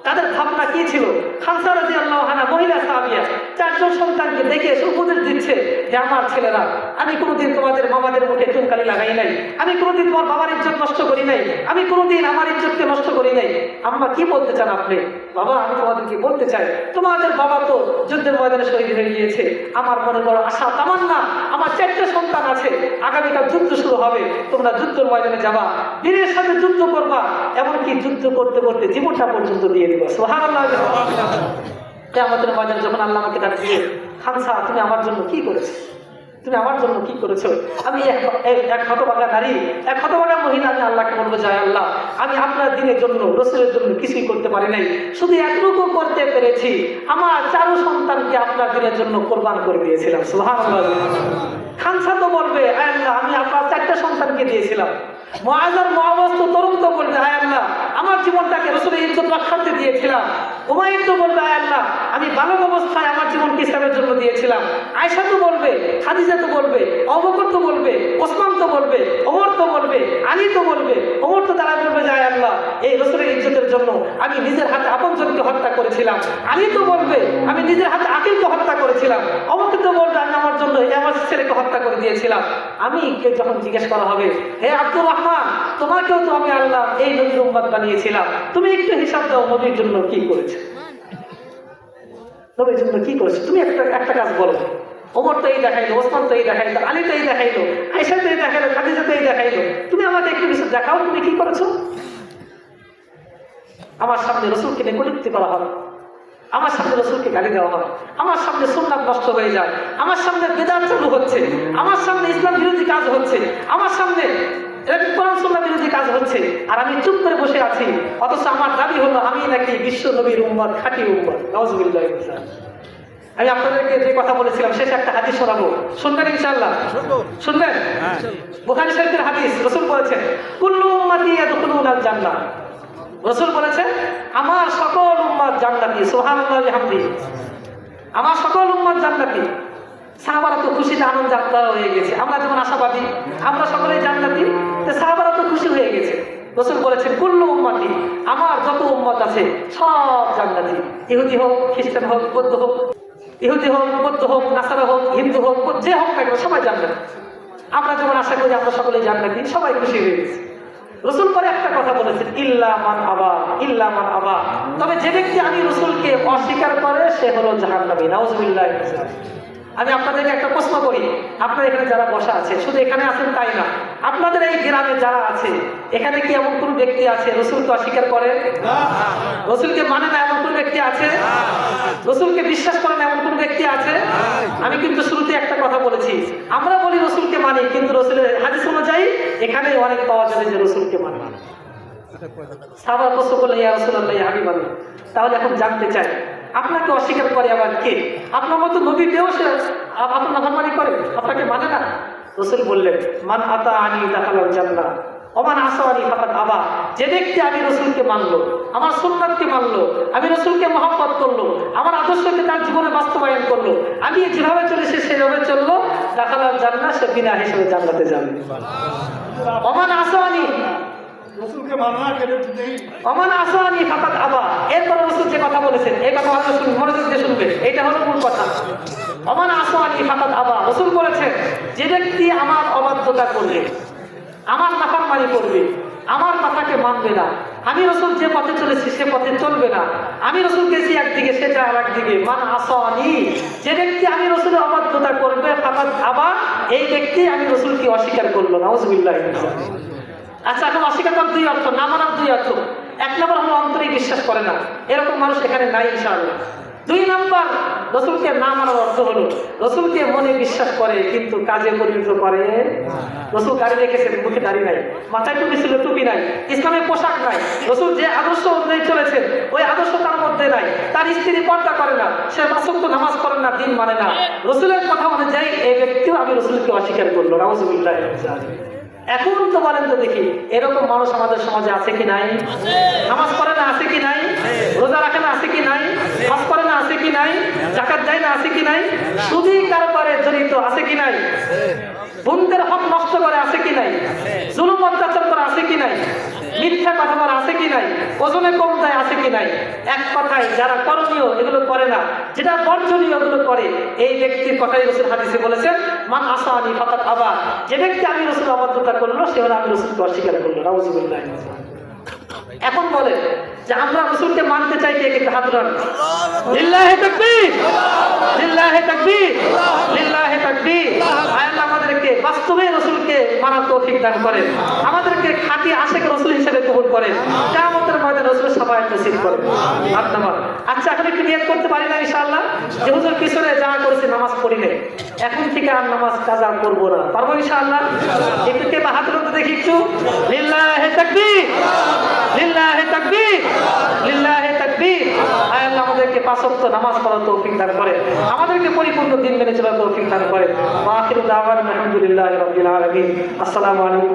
তাদের ভাবনা কি ছিল? খানসা রাদিয়াল্লাহু আনহা মহিলা সাহাবিয়া 4 জন সন্তানকে দেখে এসে উপদেশ দিচ্ছে যে আমার ছেলেরা, আমি কোনোদিন তোমাদের মামাদের মুখে চুনকালি লাগাই নাই, আমি কোনোদিন তোমার বাবার ইজ্জত নষ্ট করি নাই, আমি কোনোদিন আমার ইজ্জতকে নষ্ট করি নাই। আম্মা কি বলতে চান আপনি? বাবা আমি তোমাদেরকে বলতে চাই, তোমাদের বাবা তো যুদ্ধের ময়দানে শহীদ হয়ে গিয়েছে, আমার মনে বড় আশা তামান্না, আমার 4টে সন্তান আছে, আগামীকাল যুদ্ধ শুরু হবে, তোমরা যুদ্ধের ময়দানে যাবা, বীরের সাথে যুদ্ধ করবা, এমনকি যুদ্ধ করতে করতে জীবনটা পর্যন্ত দিয়ে দিবা। সুবহানাল্লাহ। কিয়ামতের ময়দানে যখন আল্লাহ আমাকে ডাক দিবে, খানসা তুমি আমার জন্য কি করেছো, তুমি আমার জন্য কি করেছো? আমি এক হতভাগা নারী, এক হতভাগা মহিলা, আমি আল্লাহকে বলবো যায় আল্লাহ আমি আপনার দিনের জন্য, রাসূলের জন্য কিছুই করতে পারি নাই, শুধু এতটুকু করতে পেরেছি, আমার 4 সন্তানকে আপনার দিনের জন্য কোরবান করে দিয়েছিলাম। সুবহানাল্লাহ। খানসা তো বলবে আয় আল্লাহ আমি আপনার 4টে সন্তানকে দিয়েছিলাম। মুআয আর মুআওয়াজ তো তরুণ তো বলবে আয় আল্লাহ আমার জীবনটাকে রাসূলের ইজ্জত রক্ষার্থে দিয়েছিলাম। উমাইর তো বলবে আয় আল্লাহ আমি বালক অবস্থায় আমার জীবনকে ইসলামের জন্য দিয়েছিলাম। আয়েশা তো বলবে, খাদিজা তো বলবে, আবু বকর তো বলবে, ওসমান তো বলবে, ওমর তো বলবে, আলী তো বলবে। ওমর তো তারা বলবে যে আয় আল্লাহ এই রাসূলের ইজ্জতের জন্য আমি নিজের হাতে আপনজনকে হত্যা করেছিলাম। আলী তো বলবে আমি নিজের হাতে আকিলকে হত্যা করেছিলাম। ওমর তো বলবে আমি আমার জন্য আমার ছেলেকে হত্যা করে দিয়েছিলাম। আমি যখন জিজ্ঞেস করা হবে হে আব্দুর রহমান তোমাকেও তো আমি আল্লাহ এই নবীর উম্মত বানিয়েছিলাম, তুমি একটু হিসাব দাও নবীর জন্য কি করেছো, নবীর জন্য কি করেছো, তুমি একটা কাজ বলো। ওমর তো এই দেখাইলো, ওসমান তো এই দেখাইলো, আলী তো এই দেখাইলো, আয়েশা তো এই দেখাইলো, খাদিজা তো এই দেখাইলো, তুমি আমাকে একটু কিছু দেখাও তুমি কি করেছো। আমার সামনে রাসূলকে নিয়ে কটূক্তি করা হবে, আমার সামনে রাসূলকে গালি দেওয়া হয়, আমার সামনে সুন্নাত নষ্ট হয়ে যায়, আমার সামনে বিদআত চালু হচ্ছে, আমার সামনে ইসলাম বিরোধী কাজ হচ্ছে, আমার সামনে কোরআন সুন্নাহ বিরোধী কাজ হচ্ছে, আর আমি চুপ করে বসে আছি। অথচ আমার দাবি হলো আমি নাকি বিশ্ব নবীর উম্মত, খাঁটি উম্মত। নাউযুবিল্লাহ। আমি আপনাদেরকে যে কথা বলেছিলাম শেষে একটা হাদিস শোনাবো, শুনবেন ইনশাআল্লাহ? শুনবেন? বুখারী শরীফের হাদিস, রাসূল বলেছেন কুল্লু উম্মতি ইয়াদখুলুনাল জান্নাহ। রাসূল বলেছেন আমার সকল উম্মত জান্নাতি। সুবহানাল্লাহি ওয়া বিহামদিহি। আমার সকল উম্মত জান্নাতি। সাহাবারা তো খুশিতে আনন্দ যাত্রা হয়ে গেছে, আমরা যেমন আশাবাদী আমরা সকলেই জান্নাতি, তো সাহাবারা তো খুশি হয়ে গেছে। রাসূল বলেছেন কুল্লু উম্মতি, আমার যত উম্মত উম্মত আছে সব জান্নাতি, ইহুদি হোক, খ্রিস্টান হোক, বৌদ্ধ হোক, ইহুদি হোক, বৌদ্ধ হোক, নাসারা হোক, হিন্দু হোক, যে হোক না কেন সবাই জান্নাতি। আমরা যেমন আশা করি আমরা সকলেই জান্নাতি, সবাই খুশি হয়ে গেছে। রসুল পরে একটা কথা বলেছেন, ইল্লা মান আবা, ইল্লা মান আবা, তবে যে ব্যক্তি আমি রসুলকে অস্বীকার করে সে হলো জাহান্নামী। নাউজুবিল্লাহ। আমি আপনাদেরকে একটা প্রশ্ন করি, আপনারা এখানে যারা বসা আছে, শুধু এখানে আছেন তাই না, আপনাদের এই গ্রামে যারা আছে এখানে কি এমন কোন ব্যক্তি আছে রসুলকে অস্বীকার করে, রসুলকে মানে না এমন কোন ব্যক্তি আছে, রসুলকে বিশ্বাস করে না এমন কোন ব্যক্তি আছে? আমি কিন্তু শুরুতে একটা কথা বলেছি, আমরা বলি রসুলকে মানি, কিন্তু রসুলের হাদিস অনুযায়ী এখানে অনেক পাওয়া যাবে যে রসুলকে মানি। সাহাবা প্রশ্ন করলে ইয়া রাসূলুল্লাহ, ইয়া হাবিবাল্লাহ, তাহলে এখন জানতে চাই আপনাকে অস্বীকার করে আবার কে? আপনার মতো নবী পেয়েও সে আপনার নাফরমানি করে, আপনাকে মানে না? রাসূল বললেন, মান আতা আনি দাখালাল জান্নাহ ওমান আসানি ফাকাদ আবা। যে ব্যক্তি আমি রসুলকে মানলো, আমার সুন্নাতকে মানলো, আমি রসুলকে মহব্বত করলো, আমার আদর্শকে তার জীবনে বাস্তবায়ন করলো, আমি যেভাবে চলেছি সেভাবে চললো, দাখালাল জান্নাহ, সে বিনা হিসেবে জান্নাতে যাবে। ওমান আসানি, রসুলকে মানা কেন দেই, ওমান আসানি ফাকাদ আবা। এরপর রসুল যে কথা বলেছেন, এই কথা ভালো শুনুন, মনোযোগ দিয়ে শুনবে, এটা হলো মূল কথা। ওমান আসানি ফাকাদ আবা, রসুল বলেছেন যে ব্যক্তি আমার অবাধ্যতা করবে, আমার নাফরমানি করবে, আমার কথাকে মানবে না, আমি রসুল যে পথে চলেছি সে পথে চলবে না, আমি রসুল গেছি একদিকে সে যায় আর একদিকে, মান আসানি, যে ব্যক্তি আমি রসুলের অবাধ্যতা করবে, ফাকাদ আবা, এই ব্যক্তি আমি রসুলকে অস্বীকার করলো। নাউজুবিল্লাহ। আচ্ছা, এখন অস্বীকার করার দুই অর্থ, না মানার দুই অর্থ। এক নম্বর হলো অন্তরে বিশ্বাস করে না, এরকম মানুষ এখানে নাই ইনশাআল্লাহ। দুই নম্বর, রসুলকে না মানার অর্থ হলো রসুলকে মনে বিশ্বাস করে কিন্তু কাজে পরিণত করে। রসুল দাড়ি রেখেছেন, মুখে দাড়ি নাই, মাথায় টুপি ছিল টুপি নাই, ইসলামের পোশাক নাই, রসুল যে আদর্শ অনুযায়ী চলেছেন ওই আদর্শ তার মধ্যে নাই, তার স্ত্রী পর্দা করে না, সে পাঁচ ওয়াক্ত নামাজ পড়ে না, দিন মানে না, রসুলের কথা অনুযায়ী এই ব্যক্তিও আমি রসুলকে অস্বীকার করলো। নাউজুবিল্লাহ। এখন তো বলেন তো দেখি, এরকম মানুষ আমাদের সমাজে আছে কি নাই? নামাজ পড়ে না আছে কি নাই? রোজা রাখে না আছে কি নাই? হজ করে না আছে কি নাই? যাকাত দেয় না আছে কি নাই? সুদী কারবারে জড়িত আছে কি নাই? বন্ধুদের হক নষ্ট করে আছে কি নাই? জুলুম অত্যাচার করে আছে কি নাই? মিথ্যা কথা বলা আছে কি নাই? ওজনে কম দেয় আছে কি নাই? এক কথায় যারা করণীয় এগুলো করে না, যেটা বর্জনীয় এগুলো করে, এই ব্যক্তির কথাই রাসূল হাদিসে বলেছেন, মান আসানি ফাকাদ আবা, যে ব্যক্তি আমি রাসূল অবাধ্যতা করলো সে হলো আমি রাসূলকে অস্বীকার করলো। নাউজুবিল্লাহ। এখন বলে যে আমরা রাসূলকে মানতে চাই, কে কে হাত উঠান? লিল্লাহি তাকবীর, লিল্লাহি তাকবীর, লিল্লাহি তাকবীর। আল্লাহ আমাদেরকে বাস্তবে রাসূলকে মানার তৌফিক দান করেন, আমাদেরকে খাঁটি আশিক রাসূল হিসেবে কবুল করেন, কিয়ামতের ময়দানে রাসূলের শাফায়াত নসিব করেন। আচ্ছা, এখন একটু নিয়ত করতে পারি না ইনশাআল্লাহ যে হুজুর পিছনে যা করেছে নামাজ পড়ি নাই, এখন থেকে আর নামাজ কাজা করব না, পারবো ইনশাআল্লাহ? একটু কে হাত তুলতে দেখি একটু। লিল্লাহি তাকবীর, লিল্লাহি তাকবীর, লিল্লাহি তাকবীর। আল্লাহ আমাদেরকে পাঁচ ওয়াক্ত নামাজ পড়ার তৌফিক দান করেন, আমাদেরকে পরিপূর্ণ দিন মেনে চলার তৌফিক দান করেন। ওয়া আখিরু দাওয়ানা আলহামদুলিল্লাহি রাব্বিল আলামিন। আসসালামু আলাইকুম।